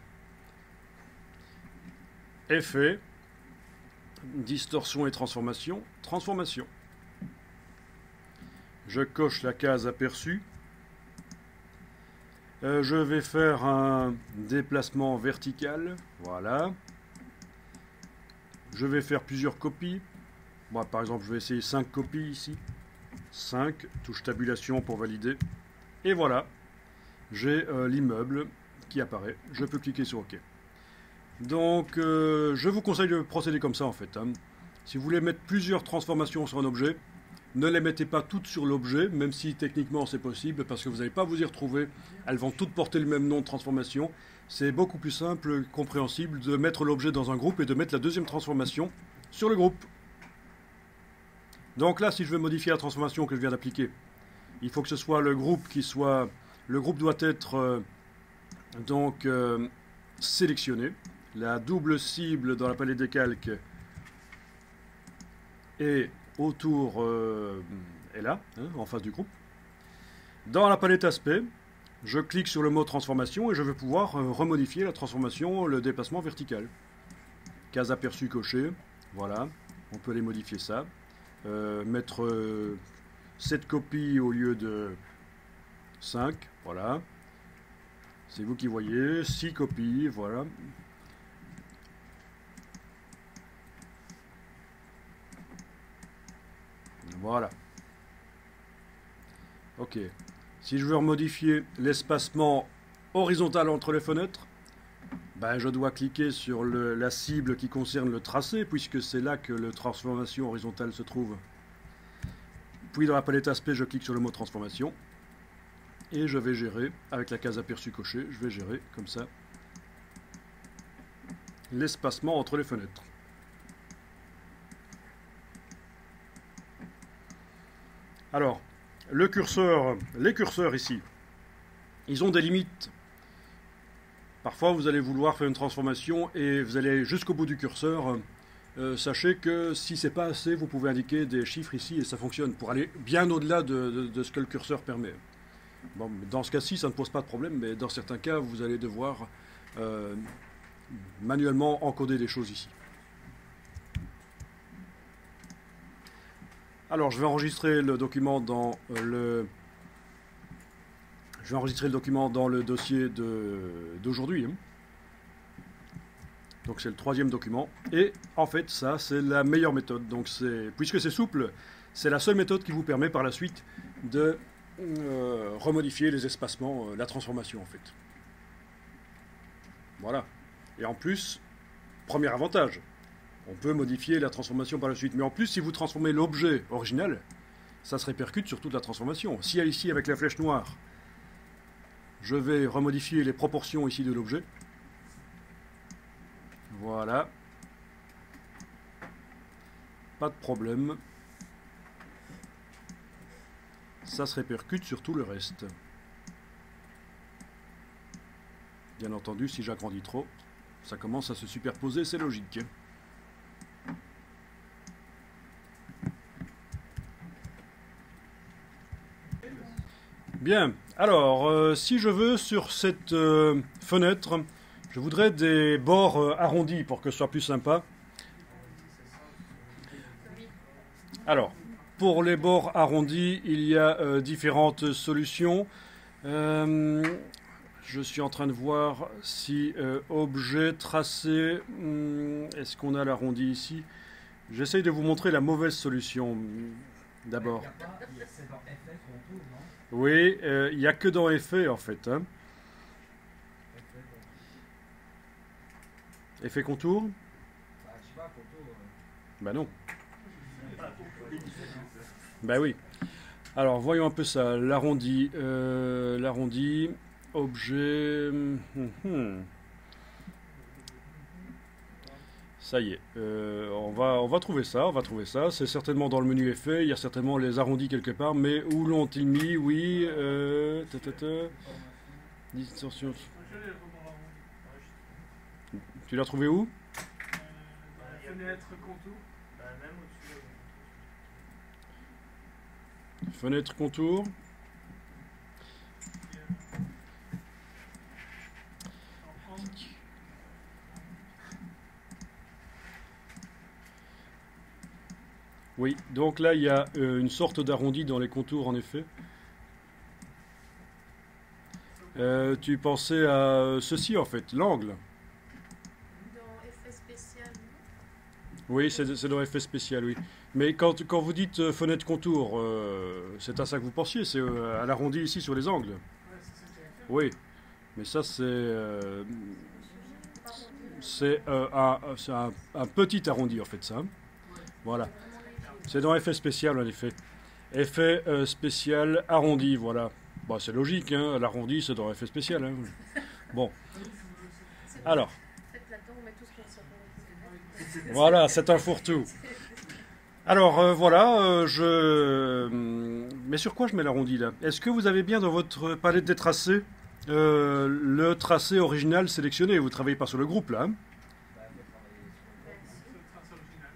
Effet, distorsion et transformation, transformation. Je coche la case aperçue. Je vais faire un déplacement vertical, voilà. Je vais faire plusieurs copies. Moi, par exemple, je vais essayer 5 copies ici. 5, touche tabulation pour valider. Et voilà, j'ai l'immeuble qui apparaît. Je peux cliquer sur OK. Donc, je vous conseille de procéder comme ça en fait. Si vous voulez mettre plusieurs transformations sur un objet, ne les mettez pas toutes sur l'objet, même si techniquement c'est possible, parce que vous n'allez pas vous y retrouver. Elles vont toutes porter le même nom de transformation. C'est beaucoup plus simple, compréhensible de mettre l'objet dans un groupe et de mettre la deuxième transformation sur le groupe. Donc là, si je veux modifier la transformation que je viens d'appliquer, il faut que ce soit le groupe qui soit... Le groupe doit être sélectionné. La double cible dans la palette des calques est autour est là, en face du groupe. Dans la palette aspect, je clique sur le mot transformation et je vais pouvoir remodifier la transformation, le déplacement vertical. Case aperçue cochée, voilà, on peut les modifier ça. Mettre 7 copies au lieu de 5, voilà. C'est vous qui voyez, 6 copies, voilà. Voilà. Ok. Si je veux remodifier l'espacement horizontal entre les fenêtres, ben je dois cliquer sur la cible qui concerne le tracé, puisque c'est là que la transformation horizontale se trouve. Puis dans la palette aspect, je clique sur le mot transformation. Et je vais gérer, avec la case aperçue cochée, je vais gérer comme ça l'espacement entre les fenêtres. Alors, les curseurs ici, ils ont des limites. Parfois, vous allez vouloir faire une transformation et vous allez jusqu'au bout du curseur. Sachez que si c'est pas assez, vous pouvez indiquer des chiffres ici et ça fonctionne pour aller bien au-delà de ce que le curseur permet. Bon, dans ce cas-ci, ça ne pose pas de problème, mais dans certains cas, vous allez devoir manuellement encoder des choses ici. Alors, je vais enregistrer le document dans le dossier d'aujourd'hui. Donc, c'est le 3e document. Et en fait, ça, c'est la meilleure méthode. Donc, puisque c'est souple, c'est la seule méthode qui vous permet par la suite de remodifier les espacements, la transformation en fait. Voilà. Et en plus, premier avantage, on peut modifier la transformation par la suite. Mais en plus, si vous transformez l'objet original, ça se répercute sur toute la transformation. Si ici, avec la flèche noire, je vais remodifier les proportions ici de l'objet. Voilà. Pas de problème. Ça se répercute sur tout le reste. Bien entendu, si j'agrandis trop, ça commence à se superposer, c'est logique. Bien, alors, si je veux, sur cette fenêtre, je voudrais des bords arrondis pour que ce soit plus sympa. Alors, pour les bords arrondis, il y a différentes solutions. Je suis en train de voir si objet tracé, est-ce qu'on a l'arrondi ici? J'essaye de vous montrer la mauvaise solution d'abord. C'est dans effet contour, non? Oui, il n'y a que dans effet en fait. Hein. Effet contour? Bah, je sais pas, contour. Ben non. Ben oui. Alors voyons un peu ça. L'arrondi, objet. Ça y est. On va trouver ça, on va trouver ça. C'est certainement dans le menu effet. Il y a certainement les arrondis quelque part. Mais où l'ont-ils mis? Oui. Distorsion. Je l'ai, le rebord arrondi. Tu l'as trouvé où? Dans la fenêtre contour. Même au-dessus. Fenêtre contour. Oui, donc là il y a une sorte d'arrondi dans les contours en effet. Tu pensais à ceci en fait, l'angle. Dans effet spécial, non? Oui, c'est dans effet spécial, oui. Mais quand vous dites fenêtre contour, c'est à ça que vous pensiez, c'est à l'arrondi ici sur les angles. Ouais, c'est ça qui est fait. Oui, mais ça c'est un petit arrondi en fait ça. Voilà. C'est dans effet spécial en effet. Effet spécial arrondi, voilà. Bah, c'est logique, hein, l'arrondi c'est dans effet spécial. Hein. Bon, alors, En fait, là-dedans, on met tout ce qu'on sort. voilà, c'est un fourre-tout. Alors voilà, mais sur quoi je mets l'arrondi là? Est-ce que vous avez bien dans votre palette des tracés le tracé original sélectionné? Vous travaillez pas sur le groupe là, hein? C'est le tracé original.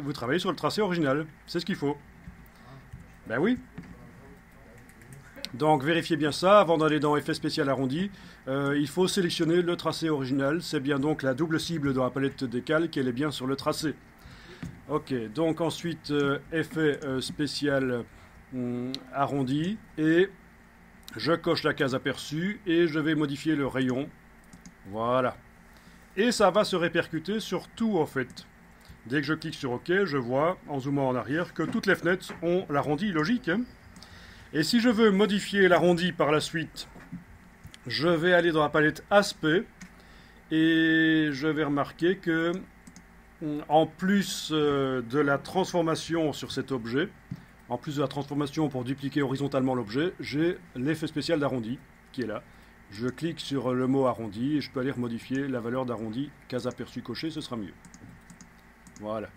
Vous travaillez sur le tracé original, c'est ce qu'il faut. Ben oui. Donc vérifiez bien ça avant d'aller dans effet spécial arrondi. Il faut sélectionner le tracé original. C'est bien donc la double cible dans la palette des calques, elle est bien sur le tracé. Ok, donc ensuite effet spécial arrondi et je coche la case aperçue et je vais modifier le rayon. Voilà. Et ça va se répercuter sur tout en fait. Dès que je clique sur OK, je vois, en zoomant en arrière, que toutes les fenêtres ont l'arrondi logique. Hein. Et si je veux modifier l'arrondi par la suite, je vais aller dans la palette Aspect et je vais remarquer que, en plus de la transformation sur cet objet, en plus de la transformation pour dupliquer horizontalement l'objet, j'ai l'effet spécial d'arrondi qui est là. Je clique sur le mot arrondi et je peux aller modifier la valeur d'arrondi. Case aperçue cochée, ce sera mieux. Voilà.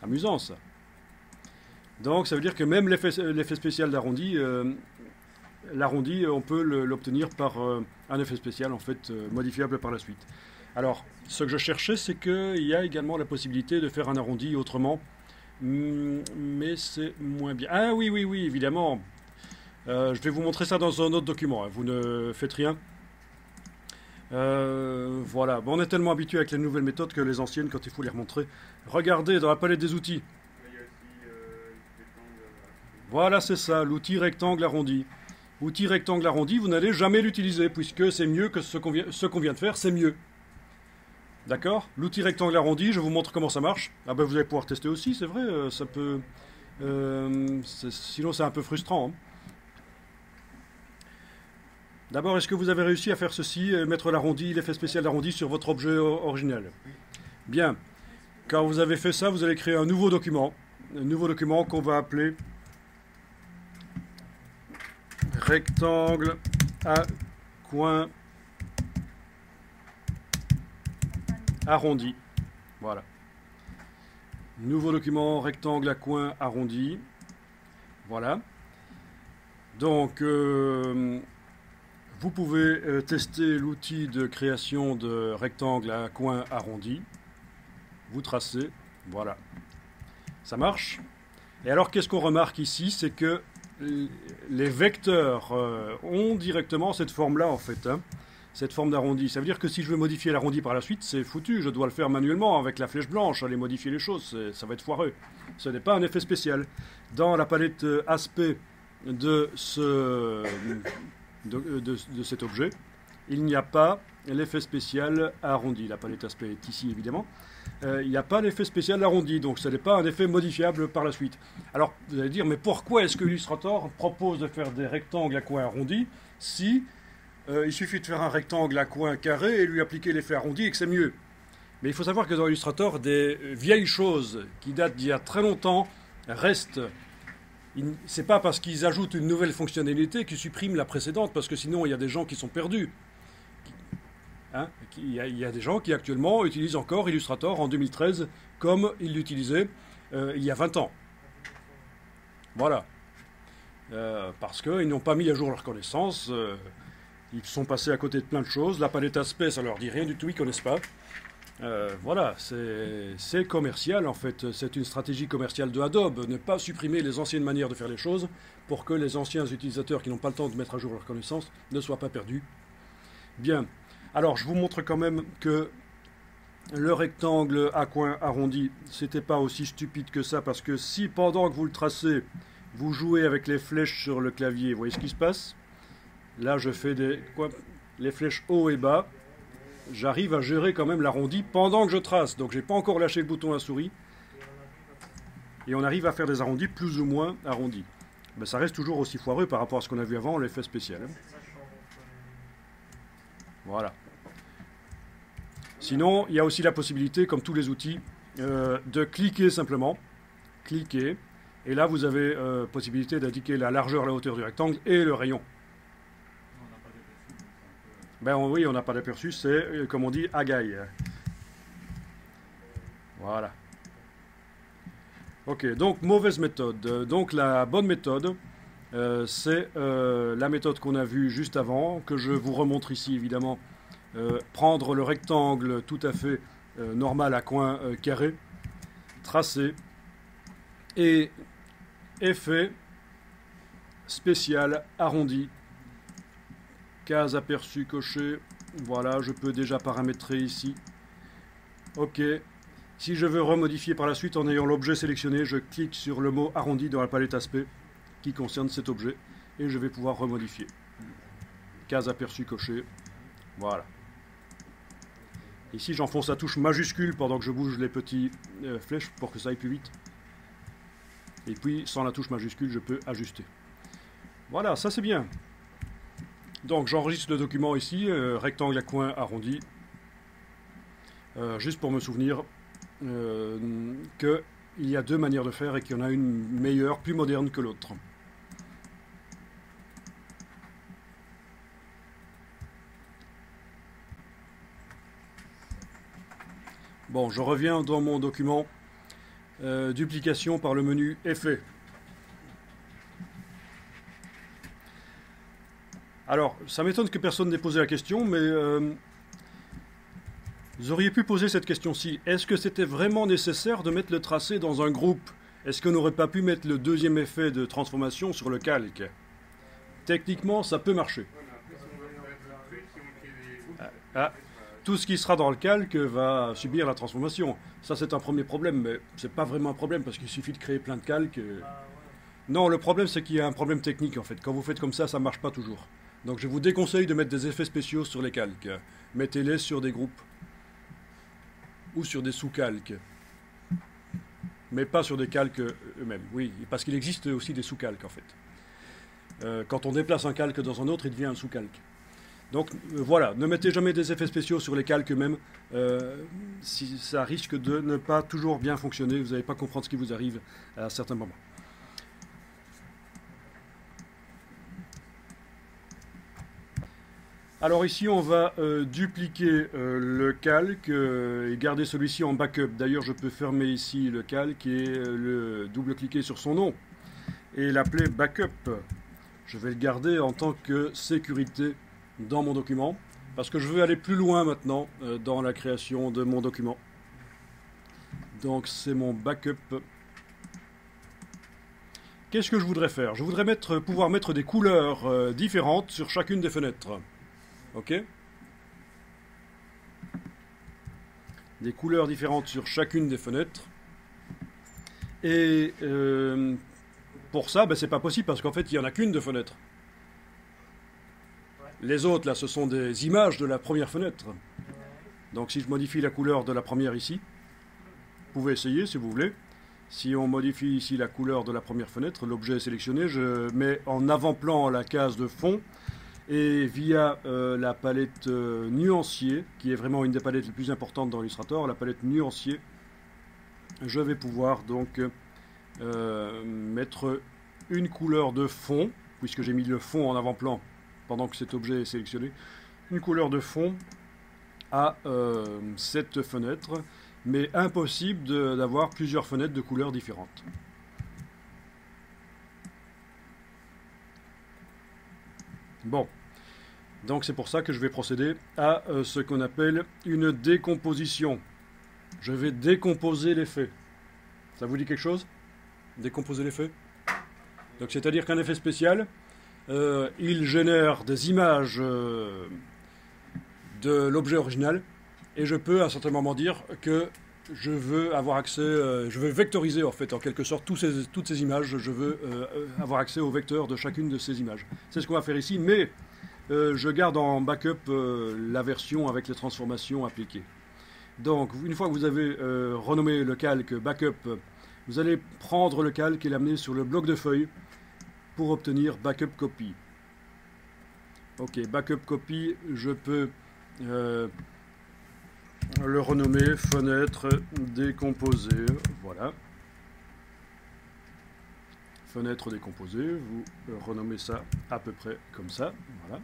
Amusant ça. Donc ça veut dire que même l'effet spécial d'arrondi, l'arrondi, on peut l'obtenir par un effet spécial en fait modifiable par la suite. Alors, ce que je cherchais, c'est qu'il y a également la possibilité de faire un arrondi autrement, mais c'est moins bien. Ah oui, oui, oui, évidemment. Je vais vous montrer ça dans un autre document. Hein. Vous ne faites rien. Voilà. Bon, on est tellement habitué avec les nouvelles méthodes que les anciennes, quand il faut les remontrer. Regardez dans la palette des outils. Voilà, c'est ça, l'outil rectangle arrondi. Outil rectangle arrondi, vous n'allez jamais l'utiliser, puisque c'est mieux que ce qu'on vient de faire, c'est mieux. D'accord? L'outil rectangle arrondi, je vous montre comment ça marche. Ah ben vous allez pouvoir tester aussi, c'est vrai, ça peut... sinon c'est un peu frustrant. Hein. D'abord, est-ce que vous avez réussi à faire ceci, mettre l'arrondi, l'effet spécial d'arrondi sur votre objet original? Bien. Quand vous avez fait ça, vous allez créer un nouveau document qu'on va appeler rectangle à coin arrondi. Voilà. Nouveau document rectangle à coin arrondi. Voilà. Donc, vous pouvez tester l'outil de création de rectangle à coin arrondi. Vous tracez. Voilà. Ça marche. Et alors, qu'est-ce qu'on remarque ici? C'est que les vecteurs ont directement cette forme-là, en fait. Hein, cette forme d'arrondi. Ça veut dire que si je veux modifier l'arrondi par la suite, c'est foutu. Je dois le faire manuellement avec la flèche blanche, aller modifier les choses. Ça va être foireux. Ce n'est pas un effet spécial. Dans la palette aspect de cet objet, il n'y a pas l'effet spécial arrondi. La palette aspect est ici, évidemment. Il n'y a pas l'effet spécial arrondi, donc ce n'est pas un effet modifiable par la suite. Alors, vous allez dire, mais pourquoi est-ce que Illustrator propose de faire des rectangles à coin arrondi si il suffit de faire un rectangle à coin carré et lui appliquer l'effet arrondi et que c'est mieux? Mais il faut savoir que dans Illustrator, des vieilles choses qui datent d'il y a très longtemps restent. C'est pas parce qu'ils ajoutent une nouvelle fonctionnalité qu'ils suppriment la précédente, parce que sinon il y a des gens qui sont perdus. Hein, il y a des gens qui actuellement utilisent encore Illustrator en 2013 comme ils l'utilisaient il y a 20 ans. Voilà. Parce qu'ils n'ont pas mis à jour leurs connaissances. Ils sont passés à côté de plein de choses. La palette aspect, ça leur dit rien du tout, ils ne connaissent pas. Voilà, c'est commercial en fait. C'est une stratégie commerciale de Adobe. Ne pas supprimer les anciennes manières de faire les choses pour que les anciens utilisateurs qui n'ont pas le temps de mettre à jour leurs connaissances ne soient pas perdus. Bien. Alors, je vous montre quand même que le rectangle à coin arrondi, c'était pas aussi stupide que ça, parce que si pendant que vous le tracez, vous jouez avec les flèches sur le clavier, vous voyez ce qui se passe? Là, je fais les flèches haut et bas. J'arrive à gérer quand même l'arrondi pendant que je trace. Donc, j'ai pas encore lâché le bouton à souris. Et on arrive à faire des arrondis plus ou moins arrondis. Mais ça reste toujours aussi foireux par rapport à ce qu'on a vu avant, l'effet spécial. Voilà. Sinon, il y a aussi la possibilité, comme tous les outils, de cliquer simplement. Cliquer. Et là, vous avez possibilité d'indiquer la largeur, la hauteur du rectangle et le rayon. Ben oui, on n'a pas d'aperçu, c'est, comme on dit, agaille. Voilà. Ok, donc mauvaise méthode. Donc la bonne méthode, c'est la méthode qu'on a vue juste avant, que je vous remontre ici évidemment. Prendre le rectangle tout à fait normal à coin carré, tracer, et effet spécial arrondi, case aperçu coché. Voilà, je peux déjà paramétrer ici. Ok. Si je veux remodifier par la suite en ayant l'objet sélectionné, je clique sur le mot arrondi dans la palette aspect qui concerne cet objet et je vais pouvoir remodifier. Case aperçu coché. Voilà. Ici, j'enfonce la touche majuscule pendant que je bouge les petites flèches pour que ça aille plus vite. Et puis, sans la touche majuscule, je peux ajuster. Voilà, ça c'est bien. Donc, j'enregistre le document ici, rectangle à coin arrondi. Juste pour me souvenir qu'il y a deux manières de faire et qu'il y en a une meilleure, plus moderne que l'autre. Bon, je reviens dans mon document. Duplication par le menu Effet. Alors, ça m'étonne que personne n'ait posé la question, mais vous auriez pu poser cette question-ci. Est-ce que c'était vraiment nécessaire de mettre le tracé dans un groupe? Est-ce qu'on n'aurait pas pu mettre le deuxième effet de transformation sur le calque? Techniquement, ça peut marcher. Tout ce qui sera dans le calque va subir la transformation. Ça, c'est un premier problème, mais c'est pas vraiment un problème parce qu'il suffit de créer plein de calques. Non, le problème, c'est qu'il y a un problème technique en fait. Quand vous faites comme ça marche pas toujours. Donc, je vous déconseille de mettre des effets spéciaux sur les calques. Mettez-les sur des groupes ou sur des sous-calques, mais pas sur des calques eux-mêmes. Oui, parce qu'il existe aussi des sous-calques en fait. Quand on déplace un calque dans un autre, il devient un sous-calque. Donc voilà, ne mettez jamais des effets spéciaux sur les calques eux-mêmes, si ça risque de ne pas toujours bien fonctionner, vous n'allez pas comprendre ce qui vous arrive à certains moments. Alors ici on va dupliquer le calque et garder celui-ci en backup. D'ailleurs je peux fermer ici le calque et le double-cliquer sur son nom et l'appeler backup. Je vais le garder en tant que sécurité dans mon document, parce que je veux aller plus loin maintenant dans la création de mon document. Donc c'est mon backup. Qu'est-ce que je voudrais faire? Je voudrais pouvoir mettre des couleurs différentes sur chacune des fenêtres. Ok? Des couleurs différentes sur chacune des fenêtres. Et pour ça, c'est pas possible, parce qu'en fait, il n'y en a qu'une de fenêtre. Les autres, là, ce sont des images de la première fenêtre. Donc, si je modifie la couleur de la première ici, vous pouvez essayer si vous voulez. Si on modifie ici la couleur de la première fenêtre, l'objet est sélectionné, je mets en avant-plan la case de fond, et via la palette nuancier, qui est vraiment une des palettes les plus importantes dans Illustrator, la palette nuancier, je vais pouvoir donc mettre une couleur de fond, puisque j'ai mis le fond en avant-plan pendant que cet objet est sélectionné, une couleur de fond à cette fenêtre, mais impossible d'avoir plusieurs fenêtres de couleurs différentes. Bon, donc c'est pour ça que je vais procéder à ce qu'on appelle une décomposition. Je vais décomposer l'effet. Ça vous dit quelque chose? Décomposer l'effet? Donc c'est-à-dire qu'un effet spécial, il génère des images de l'objet original, et je peux à un certain moment dire que je veux avoir accès, je veux vectoriser en fait en quelque sorte toutes ces images, je veux avoir accès au vecteur de chacune de ces images. C'est ce qu'on va faire ici, mais je garde en backup la version avec les transformations appliquées. Donc une fois que vous avez renommé le calque backup, vous allez prendre le calque et l'amener sur le bloc de feuilles pour obtenir backup copy. Ok, backup copy, je peux le renommer fenêtre décomposée. Voilà. Fenêtre décomposée, vous renommez ça à peu près comme ça. Voilà.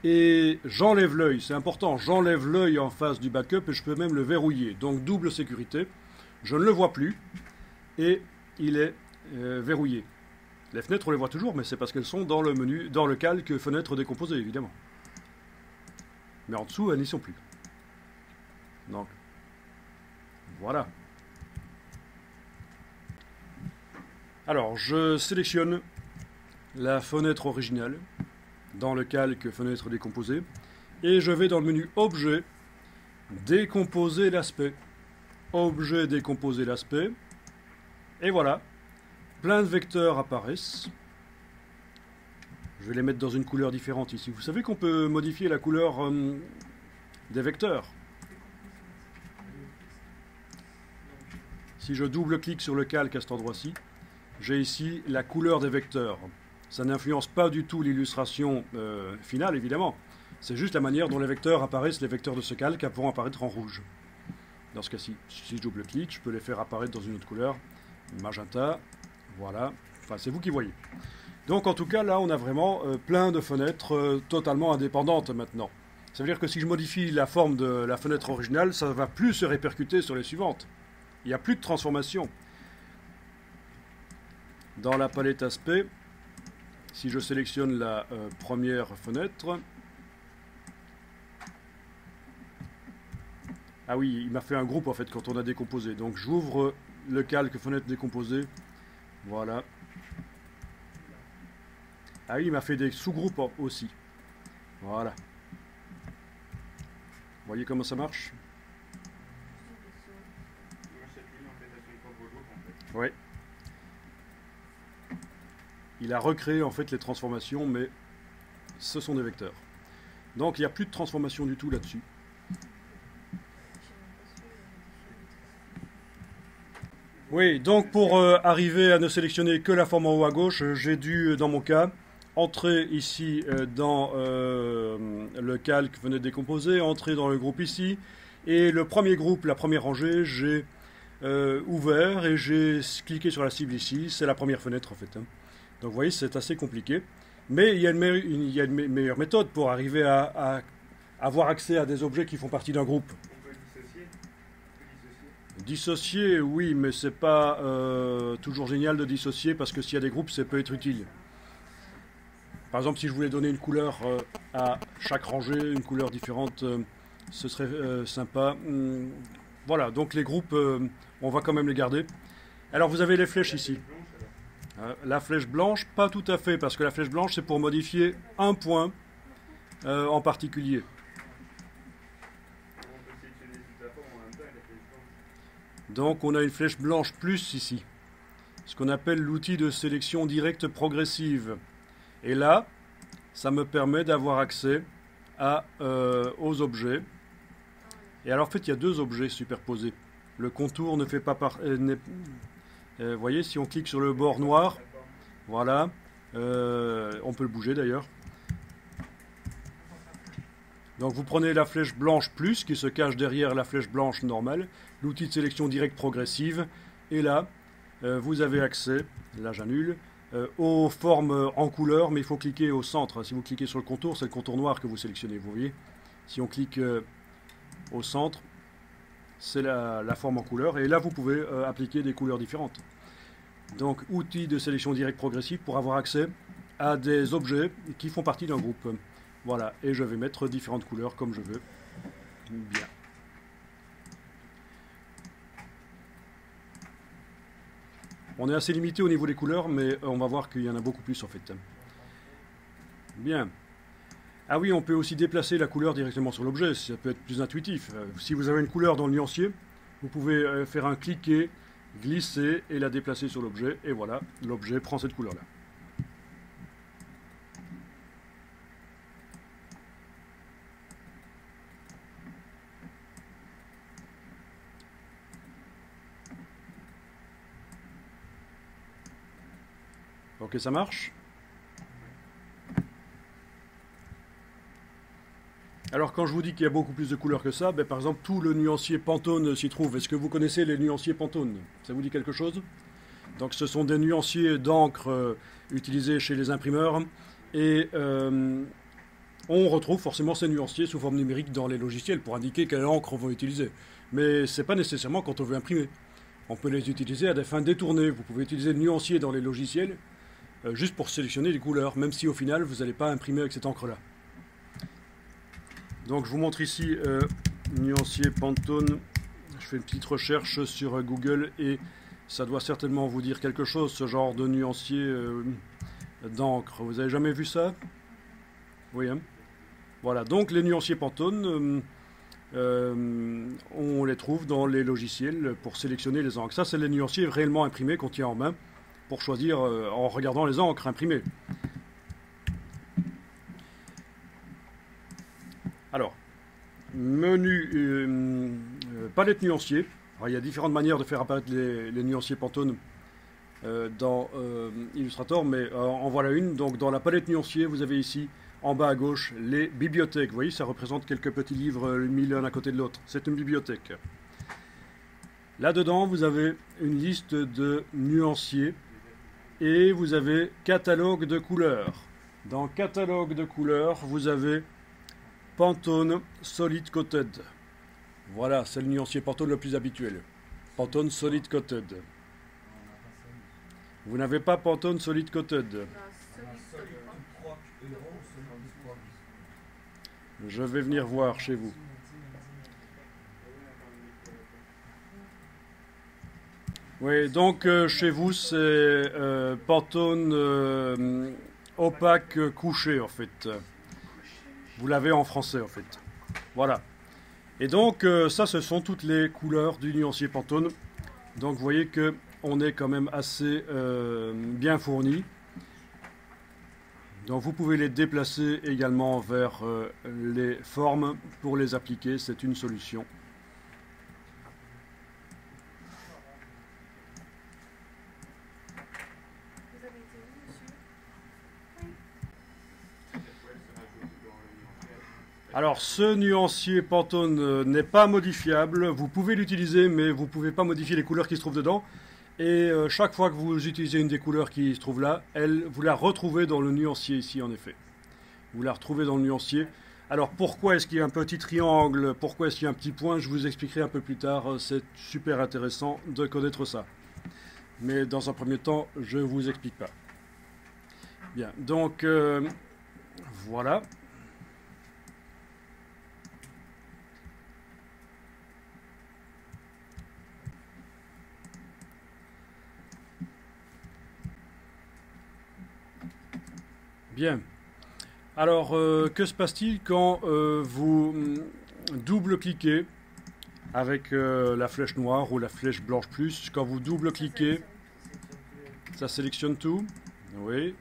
Et j'enlève l'œil, c'est important, j'enlève l'œil en face du backup et je peux même le verrouiller. Donc double sécurité, je ne le vois plus et il est verrouillé. Les fenêtres, on les voit toujours, mais c'est parce qu'elles sont dans le menu, dans le calque fenêtre décomposée, évidemment. Mais en dessous, elles n'y sont plus. Donc, voilà. Alors, je sélectionne la fenêtre originale dans le calque fenêtre décomposée et je vais dans le menu Objet, décomposer l'aspect. Objet, décomposer l'aspect. Et voilà. Plein de vecteurs apparaissent. Je vais les mettre dans une couleur différente ici. Vous savez qu'on peut modifier la couleur des vecteurs. Si je double-clique sur le calque à cet endroit-ci, j'ai ici la couleur des vecteurs. Ça n'influence pas du tout l'illustration finale, évidemment. C'est juste la manière dont les vecteurs apparaissent, les vecteurs de ce calque vont apparaître en rouge. Dans ce cas-ci, si je double-clique, je peux les faire apparaître dans une autre couleur. Magenta, voilà. Enfin, c'est vous qui voyez. Donc, en tout cas, là, on a vraiment plein de fenêtres totalement indépendantes maintenant. Ça veut dire que si je modifie la forme de la fenêtre originale, ça ne va plus se répercuter sur les suivantes. Il n'y a plus de transformation. Dans la palette aspect, si je sélectionne la première fenêtre, ah oui, il m'a fait un groupe en fait quand on a décomposé. Donc j'ouvre le calque fenêtre décomposée. Voilà. Ah oui, il m'a fait des sous-groupes aussi. Voilà. Vous voyez comment ça marche? Oui. Il a recréé en fait les transformations, mais ce sont des vecteurs. Donc il n'y a plus de transformation du tout là-dessus. Oui, donc pour arriver à ne sélectionner que la forme en haut à gauche, j'ai dû, dans mon cas, entrer ici dans le calque fenêtre décomposée, entrer dans le groupe ici, et le premier groupe, la première rangée, j'ai ouvert et j'ai cliqué sur la cible ici, c'est la première fenêtre en fait. Hein. Donc vous voyez, c'est assez compliqué, mais il y a une meilleure méthode pour arriver à avoir accès à des objets qui font partie d'un groupe. On peut dissocier. Dissocier, oui, mais c'est pas toujours génial de dissocier parce que s'il y a des groupes, ça peut être utile. Par exemple, si je voulais donner une couleur à chaque rangée, une couleur différente, ce serait sympa. Voilà, donc les groupes, on va quand même les garder. Alors vous avez les flèches ici. La flèche blanche, pas tout à fait, parce que la flèche blanche, c'est pour modifier un point en particulier. Donc on a une flèche blanche plus ici, ce qu'on appelle l'outil de sélection directe progressive. Et là, ça me permet d'avoir accès aux objets. Et alors en fait, il y a deux objets superposés. Le contour ne fait pas vous voyez, si on clique sur le bord noir, voilà, on peut le bouger d'ailleurs. Donc vous prenez la flèche blanche plus qui se cache derrière la flèche blanche normale, l'outil de sélection directe progressive, et là vous avez accès, là j'annule, aux formes en couleur, mais il faut cliquer au centre. Si vous cliquez sur le contour, c'est le contour noir que vous sélectionnez, vous voyez. Si on clique Au centre, c'est la forme en couleur. Et là, vous pouvez appliquer des couleurs différentes. Donc, outil de sélection directe progressive pour avoir accès à des objets qui font partie d'un groupe. Voilà, et je vais mettre différentes couleurs comme je veux. Bien. On est assez limité au niveau des couleurs, mais on va voir qu'il y en a beaucoup plus en fait. Bien. Ah oui, on peut aussi déplacer la couleur directement sur l'objet, ça peut être plus intuitif. Si vous avez une couleur dans le nuancier, vous pouvez faire un cliquer, glisser et la déplacer sur l'objet, et voilà, l'objet prend cette couleur-là. Ok, ça marche. Alors quand je vous dis qu'il y a beaucoup plus de couleurs que ça, ben, par exemple tout le nuancier Pantone s'y trouve. Est-ce que vous connaissez les nuanciers Pantone? Ça vous dit quelque chose? Donc ce sont des nuanciers d'encre utilisés chez les imprimeurs et on retrouve forcément ces nuanciers sous forme numérique dans les logiciels pour indiquer quelle encre on va utiliser. Mais ce n'est pas nécessairement quand on veut imprimer. On peut les utiliser à des fins détournées. Vous pouvez utiliser le nuancier dans les logiciels juste pour sélectionner les couleurs, même si au final vous n'allez pas imprimer avec cette encre-là. Donc je vous montre ici nuancier Pantone. Je fais une petite recherche sur Google et ça doit certainement vous dire quelque chose, ce genre de nuancier d'encre. Vous avez jamais vu ça? Oui, hein? Voilà, donc les nuanciers Pantone, on les trouve dans les logiciels pour sélectionner les encres. Ça, c'est les nuanciers réellement imprimés qu'on tient en main pour choisir en regardant les encres imprimées. Alors, menu palette nuancier. Alors, il y a différentes manières de faire apparaître les nuanciers Pantone dans Illustrator, mais en voilà une. Donc, dans la palette nuancier, vous avez ici, en bas à gauche, les bibliothèques. Vous voyez, ça représente quelques petits livres mis l'un à côté de l'autre. C'est une bibliothèque. Là-dedans, vous avez une liste de nuanciers et vous avez catalogue de couleurs. Dans catalogue de couleurs, vous avez Pantone Solid Coated. Voilà, c'est le nuancier Pantone le plus habituel. Pantone Solid Coated. Vous n'avez pas Pantone Solid Coated. Je vais venir voir chez vous. Oui, donc chez vous c'est Pantone opaque couché en fait. Vous l'avez en français en fait. Voilà. Et donc ça ce sont toutes les couleurs du nuancier Pantone. Donc vous voyez que on est quand même assez bien fourni. Donc vous pouvez les déplacer également vers les formes pour les appliquer, c'est une solution. Vous avez été où, monsieur? Alors ce nuancier Pantone n'est pas modifiable, vous pouvez l'utiliser mais vous ne pouvez pas modifier les couleurs qui se trouvent dedans. Et chaque fois que vous utilisez une des couleurs qui se trouve là, vous la retrouvez dans le nuancier ici en effet. Vous la retrouvez dans le nuancier. Alors pourquoi est-ce qu'il y a un petit triangle? Pourquoi est-ce qu'il y a un petit point? Je vous expliquerai un peu plus tard. C'est super intéressant de connaître ça. Mais dans un premier temps, je ne vous explique pas. Bien, donc voilà. Bien. Alors, que se passe-t-il quand vous double-cliquez avec la flèche noire ou la flèche blanche plus? Quand vous double-cliquez, ça sélectionne tout. Oui.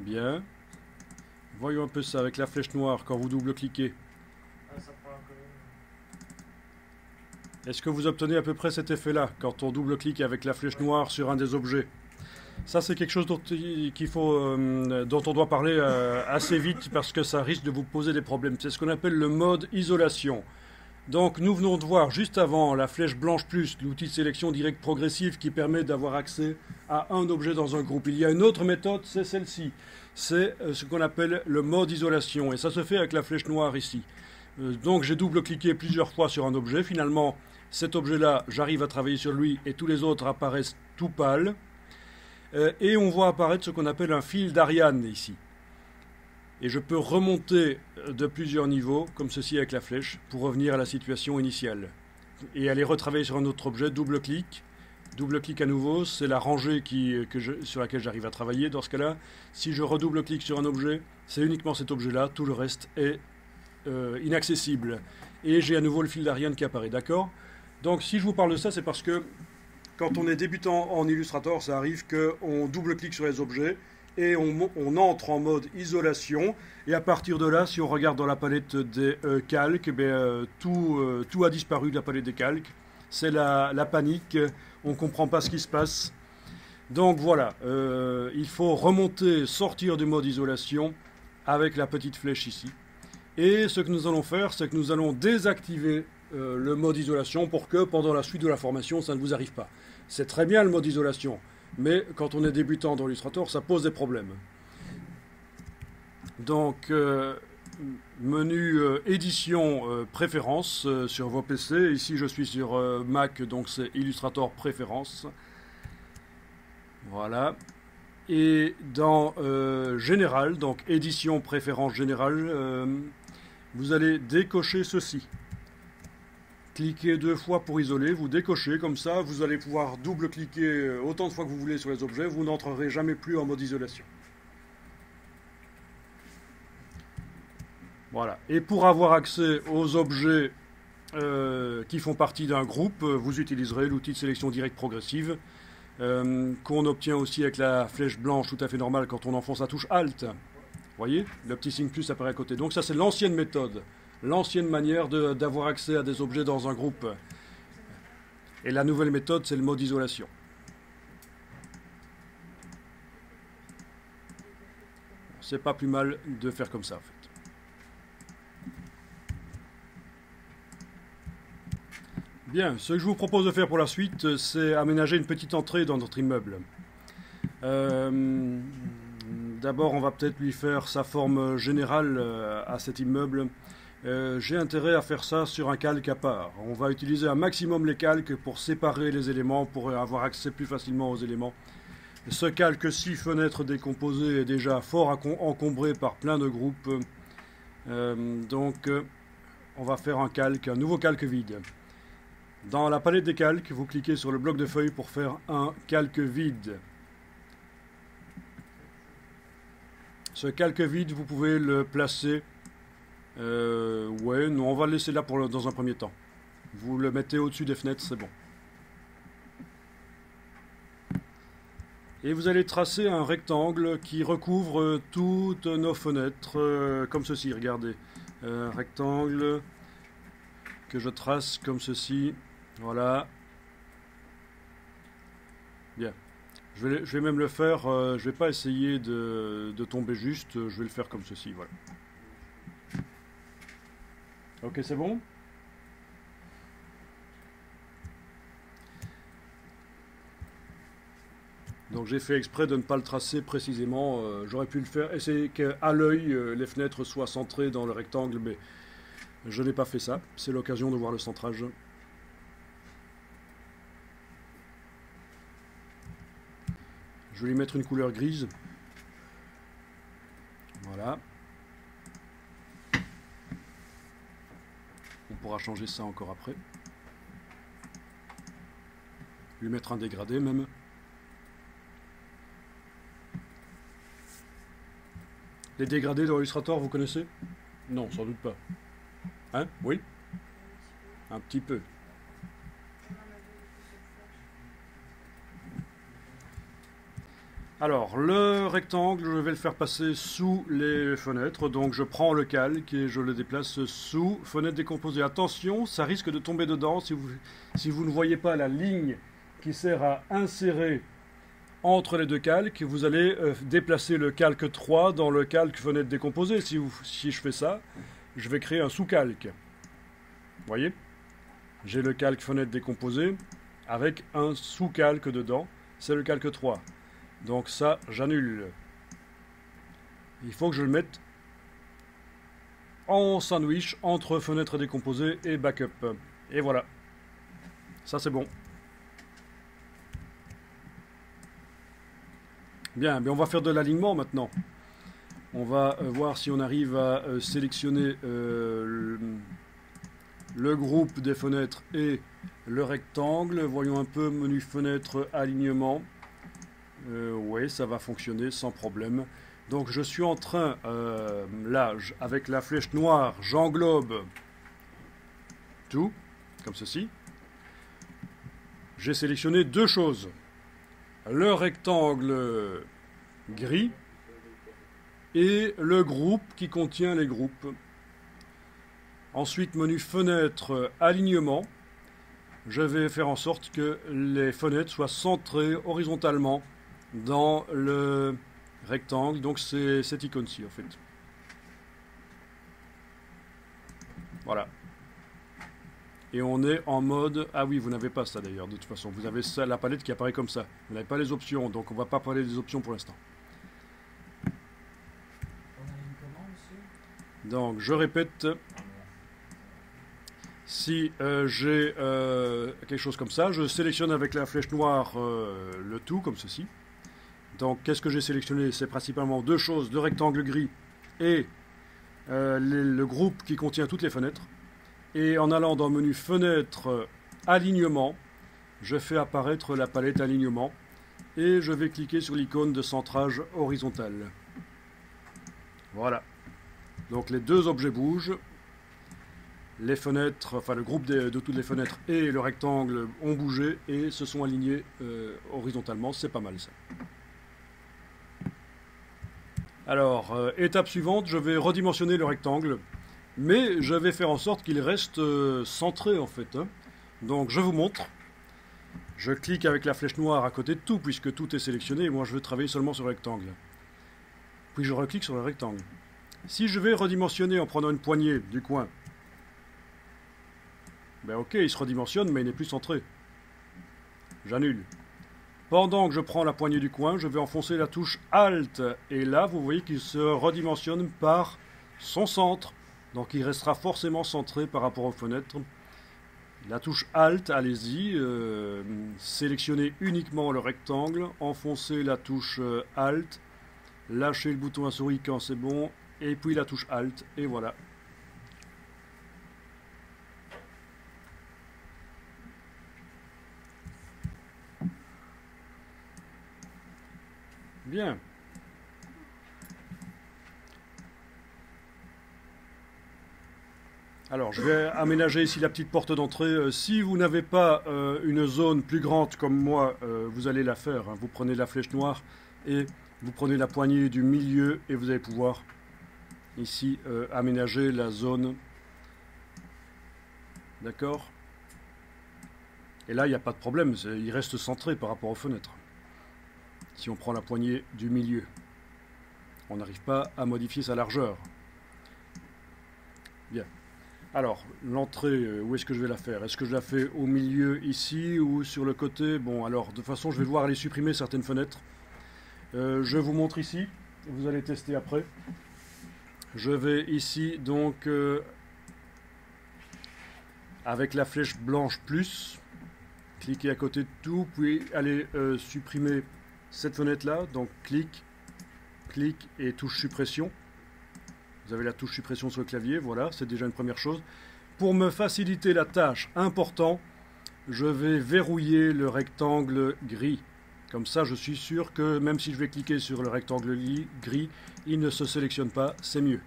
Bien. Voyons un peu ça avec la flèche noire quand vous double-cliquez. Est-ce que vous obtenez à peu près cet effet-là quand on double-clique avec la flèche noire sur un des objets? Ça, c'est quelque chose dont on doit parler assez vite parce que ça risque de vous poser des problèmes. C'est ce qu'on appelle le mode isolation. Donc, nous venons de voir juste avant la flèche blanche plus, l'outil de sélection directe progressive qui permet d'avoir accès à un objet dans un groupe. Il y a une autre méthode, c'est celle-ci. C'est ce qu'on appelle le mode isolation et ça se fait avec la flèche noire ici. Donc j'ai double-cliqué plusieurs fois sur un objet. Finalement, cet objet-là, j'arrive à travailler sur lui et tous les autres apparaissent tout pâles. Et on voit apparaître ce qu'on appelle un fil d'Ariane ici. Et je peux remonter de plusieurs niveaux, comme ceci avec la flèche, pour revenir à la situation initiale. Et aller retravailler sur un autre objet, double-clic à nouveau, c'est la rangée sur laquelle j'arrive à travailler. Dans ce cas-là, si je redouble-clique sur un objet, c'est uniquement cet objet-là, tout le reste est inaccessible. Et j'ai à nouveau le fil d'Ariane qui apparaît, d'accord? Donc si je vous parle de ça, c'est parce que quand on est débutant en Illustrator, ça arrive qu'on double-clique sur les objets et on entre en mode isolation. Et à partir de là, si on regarde dans la palette des calques, tout a disparu de la palette des calques. C'est la panique, on ne comprend pas ce qui se passe. Donc voilà, il faut remonter, sortir du mode isolation avec la petite flèche ici. Et ce que nous allons faire, c'est que nous allons désactiver le mode isolation pour que pendant la suite de la formation, ça ne vous arrive pas. C'est très bien le mode isolation, mais quand on est débutant dans Illustrator, ça pose des problèmes. Donc, menu édition préférences sur vos PC. Ici, je suis sur Mac, donc c'est Illustrator préférences. Voilà. Et dans Général, donc édition préférence générale, vous allez décocher ceci. Cliquez 2 fois pour isoler, vous décochez, comme ça vous allez pouvoir double-cliquer autant de fois que vous voulez sur les objets, vous n'entrerez jamais plus en mode isolation. Voilà. Et pour avoir accès aux objets qui font partie d'un groupe, vous utiliserez l'outil de sélection directe progressive qu'on obtient aussi avec la flèche blanche tout à fait normale quand on enfonce la touche Alt. Vous voyez, le petit signe plus apparaît à côté. Donc ça, c'est l'ancienne méthode, l'ancienne manière d'avoir accès à des objets dans un groupe. Et la nouvelle méthode, c'est le mode isolation. C'est pas plus mal de faire comme ça, en fait. Bien, ce que je vous propose de faire pour la suite, c'est aménager une petite entrée dans notre immeuble. D'abord, on va peut-être lui faire sa forme générale à cet immeuble. J'ai intérêt à faire ça sur un calque à part. On va utiliser un maximum les calques pour séparer les éléments, pour avoir accès plus facilement aux éléments. Ce calque-ci, fenêtre décomposée, est déjà fort encombré par plein de groupes. Donc, on va faire un nouveau calque vide. Dans la palette des calques, vous cliquez sur le bloc de feuilles pour faire un calque vide. Ce calque vide, vous pouvez le placer. Ouais, non, on va le laisser là dans un premier temps. Vous le mettez au-dessus des fenêtres, c'est bon. Et vous allez tracer un rectangle qui recouvre toutes nos fenêtres, comme ceci, regardez. Un rectangle que je trace comme ceci. Voilà. Bien. Je vais même le faire, je vais pas essayer de tomber juste, je vais le faire comme ceci, voilà. Ok, c'est bon? Donc j'ai fait exprès de ne pas le tracer précisément, j'aurais pu le faire, essayer qu'à l'œil les fenêtres soient centrées dans le rectangle, mais je n'ai pas fait ça, c'est l'occasion de voir le centrage. Je vais lui mettre une couleur grise. Voilà. On pourra changer ça encore après. Lui mettre un dégradé même. Les dégradés dans Illustrator, vous connaissez? Non, sans doute pas. Hein? Oui? Un petit peu. Alors, le rectangle, je vais le faire passer sous les fenêtres. Donc, je prends le calque et je le déplace sous fenêtre décomposée. Attention, ça risque de tomber dedans si vous ne voyez pas la ligne qui sert à insérer entre les deux calques. Vous allez déplacer le calque 3 dans le calque fenêtre décomposée. Si je fais ça, je vais créer un sous-calque. Vous voyez? J'ai le calque fenêtre décomposée avec un sous-calque dedans. C'est le calque 3. Donc ça, j'annule. Il faut que je le mette en sandwich entre fenêtre décomposée et backup. Et voilà. Ça c'est bon. Bien, mais on va faire de l'alignement maintenant. On va voir si on arrive à sélectionner le groupe des fenêtres et le rectangle. Voyons un peu menu fenêtre alignement. Oui, ça va fonctionner sans problème. Donc je suis en train, là, avec la flèche noire, j'englobe tout, comme ceci. J'ai sélectionné deux choses. Le rectangle gris et le groupe qui contient les groupes. Ensuite, menu fenêtre alignement. Je vais faire en sorte que les fenêtres soient centrées horizontalement dans le rectangle. Donc c'est cette icône-ci en fait. Voilà. Et on est en mode... Ah oui, vous n'avez pas ça d'ailleurs, de toute façon. Vous avez ça, la palette qui apparaît comme ça. Vous n'avez pas les options, donc on ne va pas parler des options pour l'instant. On aligne comment, monsieur? Donc, je répète, si j'ai quelque chose comme ça, je sélectionne avec la flèche noire le tout, comme ceci. Donc, qu'est-ce que j'ai sélectionné? C'est principalement deux choses, deux rectangles gris et le groupe qui contient toutes les fenêtres. Et en allant dans le menu fenêtre alignement, je fais apparaître la palette alignement et je vais cliquer sur l'icône de centrage horizontal. Voilà. Donc les deux objets bougent. Les fenêtres, enfin le groupe de toutes les fenêtres et le rectangle ont bougé et se sont alignés horizontalement. C'est pas mal ça. Alors, étape suivante, je vais redimensionner le rectangle. Mais je vais faire en sorte qu'il reste centré en fait. Hein. Donc je vous montre. Je clique avec la flèche noire à côté de tout puisque tout est sélectionné et moi je veux travailler seulement sur le rectangle. Puis je reclique sur le rectangle. Si je vais redimensionner en prenant une poignée du coin, ben ok, il se redimensionne mais il n'est plus centré. J'annule. Pendant que je prends la poignée du coin, je vais enfoncer la touche Alt et là vous voyez qu'il se redimensionne par son centre. Donc il restera forcément centré par rapport aux fenêtres. La touche Alt, allez-y, sélectionnez uniquement le rectangle, enfoncez la touche Alt, lâchez le bouton à souris quand c'est bon, et puis la touche Alt, et voilà. Bien. Alors, je vais aménager ici la petite porte d'entrée. Si vous n'avez pas une zone plus grande comme moi, vous allez la faire. Hein. Vous prenez la flèche noire et vous prenez la poignée du milieu et vous allez pouvoir ici aménager la zone. D'accord? Et là, il n'y a pas de problème. Il reste centré par rapport aux fenêtres. Si on prend la poignée du milieu, on n'arrive pas à modifier sa largeur. Bien. Alors, l'entrée, où est-ce que je vais la faire? Est-ce que je la fais au milieu ici ou sur le côté? Bon, alors, de toute façon, je vais devoir aller supprimer certaines fenêtres. Je vous montre ici. Vous allez tester après. Je vais ici, donc, avec la flèche blanche plus, cliquer à côté de tout, puis aller supprimer cette fenêtre-là. Donc, clic et touche suppression. Vous avez la touche suppression sur le clavier, voilà, c'est déjà une première chose. Pour me faciliter la tâche, important, je vais verrouiller le rectangle gris. Comme ça, je suis sûr que même si je vais cliquer sur le rectangle gris, il ne se sélectionne pas, c'est mieux.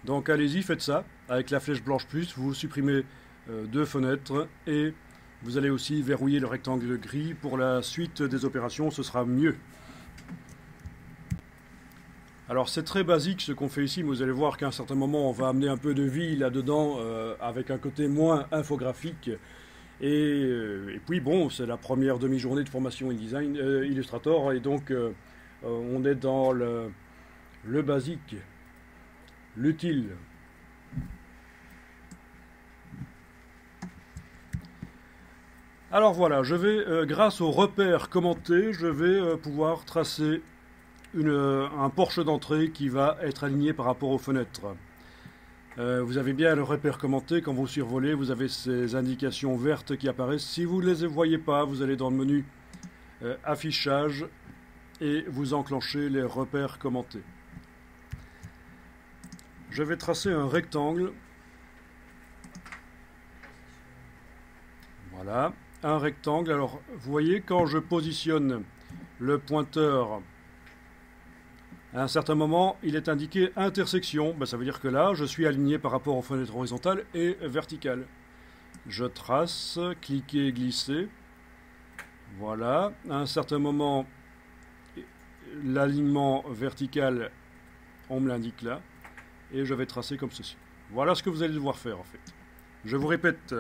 Donc allez-y, faites ça. Avec la flèche blanche plus, vous supprimez deux fenêtres et vous allez aussi verrouiller le rectangle gris. Pour la suite des opérations, ce sera mieux. Alors c'est très basique ce qu'on fait ici, mais vous allez voir qu'à un certain moment on va amener un peu de vie là-dedans avec un côté moins infographique. Et puis bon, c'est la première demi-journée de formation InDesign, Illustrator, et donc on est dans le basique, l'utile. Alors voilà, je vais, grâce aux repères commentés, je vais pouvoir tracer un porche d'entrée qui va être aligné par rapport aux fenêtres. Vous avez bien le repère commenté. Quand vous survolez, vous avez ces indications vertes qui apparaissent. Si vous ne les voyez pas, vous allez dans le menu affichage et vous enclenchez les repères commentés. Je vais tracer un rectangle. Voilà, un rectangle. Alors, vous voyez, quand je positionne le pointeur, à un certain moment, il est indiqué intersection. Ben, ça veut dire que là, je suis aligné par rapport aux fenêtres horizontales et verticales. Je trace, cliquer, glisser. Voilà. À un certain moment, l'alignement vertical, on me l'indique là. Et je vais tracer comme ceci. Voilà ce que vous allez devoir faire en fait. Je vous répète,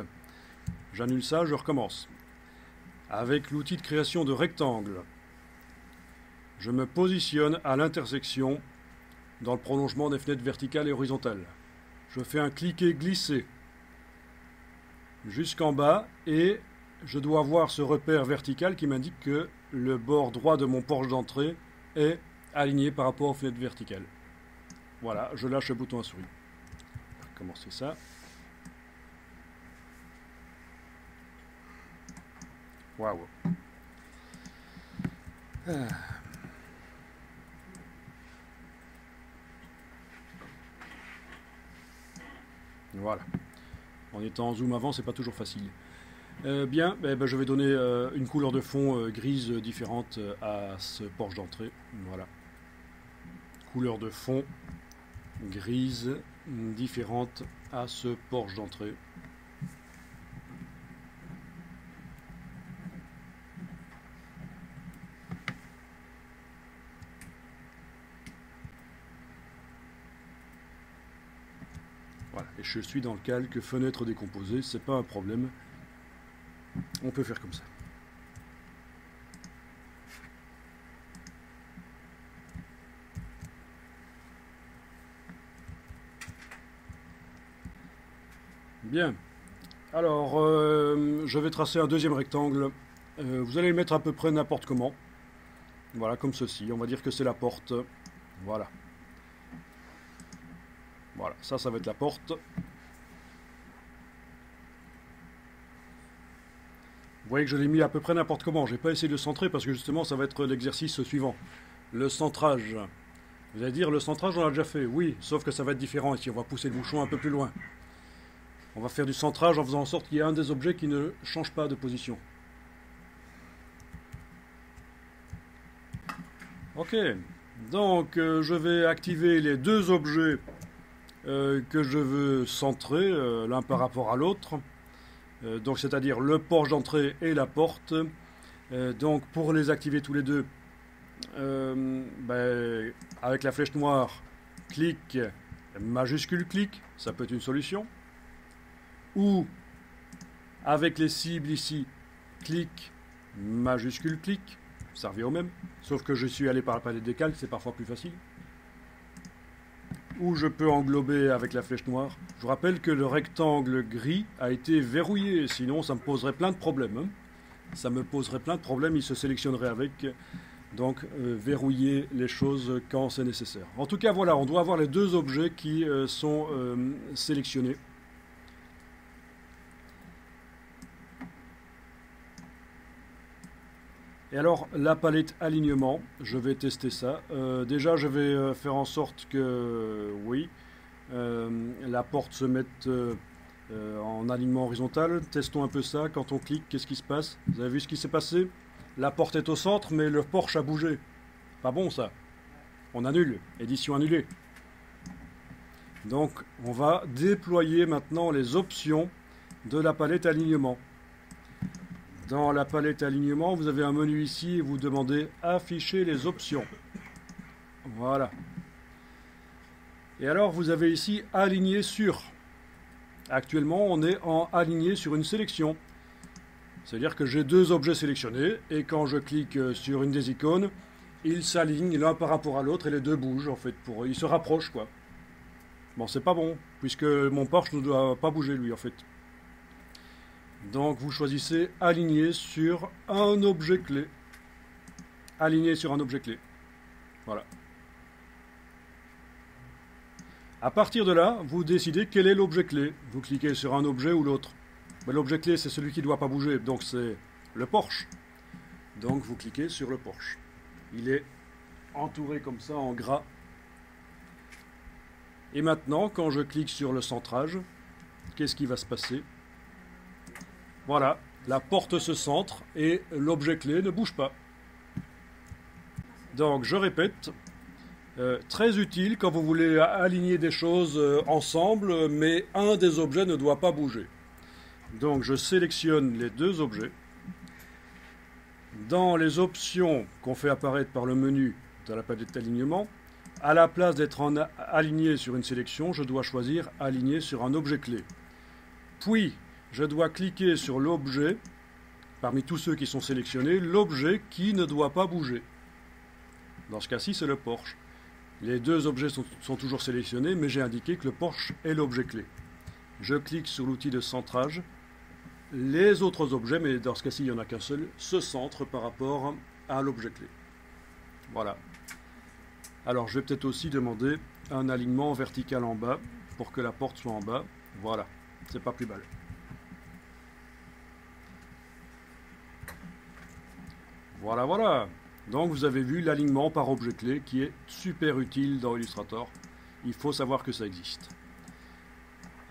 j'annule ça, je recommence. Avec l'outil de création de rectangle, je me positionne à l'intersection dans le prolongement des fenêtres verticales et horizontales. Je fais un cliquer-glisser jusqu'en bas et je dois voir ce repère vertical qui m'indique que le bord droit de mon porche d'entrée est aligné par rapport aux fenêtres verticales. Voilà, je lâche le bouton à souris. On va commencer ça. Waouh. Voilà. En étant en zoom avant, c'est pas toujours facile. Bien, je vais donner une couleur de fond grise différente à ce porche d'entrée. Voilà. Couleur de fond grise différente à ce porche d'entrée. Voilà, et je suis dans le calque fenêtre décomposée, c'est pas un problème. On peut faire comme ça. Bien. Alors, je vais tracer un deuxième rectangle. Vous allez le mettre à peu près n'importe comment. Voilà, comme ceci. On va dire que c'est la porte. Voilà. Voilà, ça va être la porte. Vous voyez que je l'ai mis à peu près n'importe comment. Je n'ai pas essayé de le centrer parce que justement, ça va être l'exercice suivant. Le centrage. Vous allez dire, le centrage, on l'a déjà fait. Oui, sauf que ça va être différent ici. On va pousser le bouchon un peu plus loin. On va faire du centrage en faisant en sorte qu'il y ait un des objets qui ne change pas de position. Ok, donc je vais activer les deux objets que je veux centrer, l'un par rapport à l'autre. Donc c'est-à-dire le porche d'entrée et la porte. Donc pour les activer tous les deux, avec la flèche noire, clic, majuscule clic, ça peut être une solution. Ou avec les cibles ici, clic, majuscule clic, ça revient au même, sauf que je suis allé par la palette des calques, c'est parfois plus facile. Ou je peux englober avec la flèche noire. Je vous rappelle que le rectangle gris a été verrouillé, sinon ça me poserait plein de problèmes. Hein. Ça me poserait plein de problèmes, il se sélectionnerait avec. Donc verrouiller les choses quand c'est nécessaire. En tout cas voilà, on doit avoir les deux objets qui sont sélectionnés. Et alors, la palette alignement, je vais tester ça. Déjà, je vais faire en sorte que, oui, la porte se mette en alignement horizontal. Testons un peu ça. Quand on clique, qu'est-ce qui se passe? Vous avez vu ce qui s'est passé? La porte est au centre, mais le porche a bougé. Pas bon, ça. On annule. Édition annulée. Donc, on va déployer maintenant les options de la palette alignement. Dans la palette alignement, vous avez un menu ici et vous demandez afficher les options. Voilà. Et alors, vous avez ici aligner sur. Actuellement, on est en aligné sur une sélection. C'est-à-dire que j'ai deux objets sélectionnés et quand je clique sur une des icônes, ils s'alignent l'un par rapport à l'autre et les deux bougent en fait. Ils se rapprochent quoi. Bon, c'est pas bon puisque mon porche ne doit pas bouger lui en fait. Donc vous choisissez aligner sur un objet clé. Aligner sur un objet clé. Voilà. À partir de là, vous décidez quel est l'objet clé. Vous cliquez sur un objet ou l'autre. Ben, l'objet clé, c'est celui qui ne doit pas bouger, donc c'est le Porsche. Donc vous cliquez sur le Porsche. Il est entouré comme ça en gras. Et maintenant, quand je clique sur le centrage, qu'est-ce qui va se passer? Voilà, la porte se centre et l'objet clé ne bouge pas. Donc je répète, très utile quand vous voulez aligner des choses ensemble, mais un des objets ne doit pas bouger. Donc je sélectionne les deux objets. Dans les options qu'on fait apparaître par le menu dans la palette d'alignement, à la place d'être aligné sur une sélection, je dois choisir aligner sur un objet clé. Puis, je dois cliquer sur l'objet, parmi tous ceux qui sont sélectionnés, l'objet qui ne doit pas bouger. Dans ce cas-ci, c'est le Porsche. Les deux objets sont toujours sélectionnés, mais j'ai indiqué que le Porsche est l'objet clé. Je clique sur l'outil de centrage. Les autres objets, mais dans ce cas-ci, il n'y en a qu'un seul, se centrent par rapport à l'objet clé. Voilà. Alors, je vais peut-être aussi demander un alignement vertical en bas pour que la porte soit en bas. Voilà, c'est pas plus mal. Voilà, voilà. Donc, vous avez vu l'alignement par objet clé qui est super utile dans Illustrator. Il faut savoir que ça existe.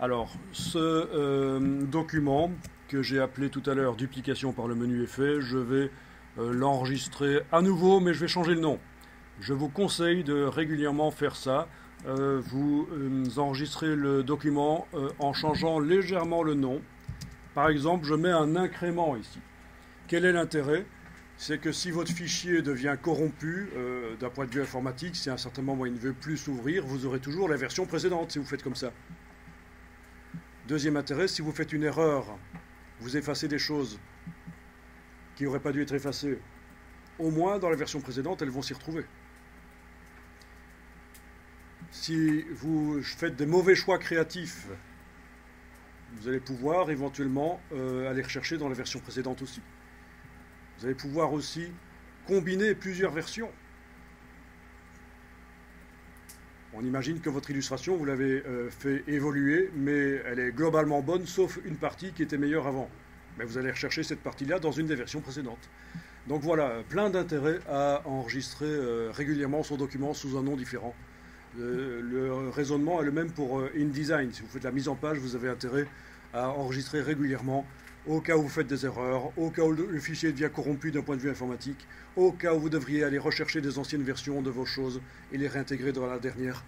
Alors, ce document que j'ai appelé tout à l'heure duplication par le menu effet, je vais l'enregistrer à nouveau, mais je vais changer le nom. Je vous conseille de régulièrement faire ça. Vous enregistrez le document en changeant légèrement le nom. Par exemple, je mets un incrément ici. Quel est l'intérêt? C'est que si votre fichier devient corrompu d'un point de vue informatique, si à un certain moment il ne veut plus s'ouvrir, vous aurez toujours la version précédente si vous faites comme ça. Deuxième intérêt, si vous faites une erreur, vous effacez des choses qui n'auraient pas dû être effacées, au moins dans la version précédente, elles vont s'y retrouver. Si vous faites des mauvais choix créatifs, vous allez pouvoir éventuellement aller rechercher dans la version précédente aussi. Vous allez pouvoir aussi combiner plusieurs versions. On imagine que votre illustration, vous l'avez fait évoluer, mais elle est globalement bonne, sauf une partie qui était meilleure avant. Mais vous allez rechercher cette partie-là dans une des versions précédentes. Donc voilà, plein d'intérêt à enregistrer régulièrement son document sous un nom différent. Le raisonnement est le même pour InDesign. Si vous faites la mise en page, vous avez intérêt à enregistrer régulièrement, au cas où vous faites des erreurs, au cas où le fichier devient corrompu d'un point de vue informatique, au cas où vous devriez aller rechercher des anciennes versions de vos choses et les réintégrer dans la dernière.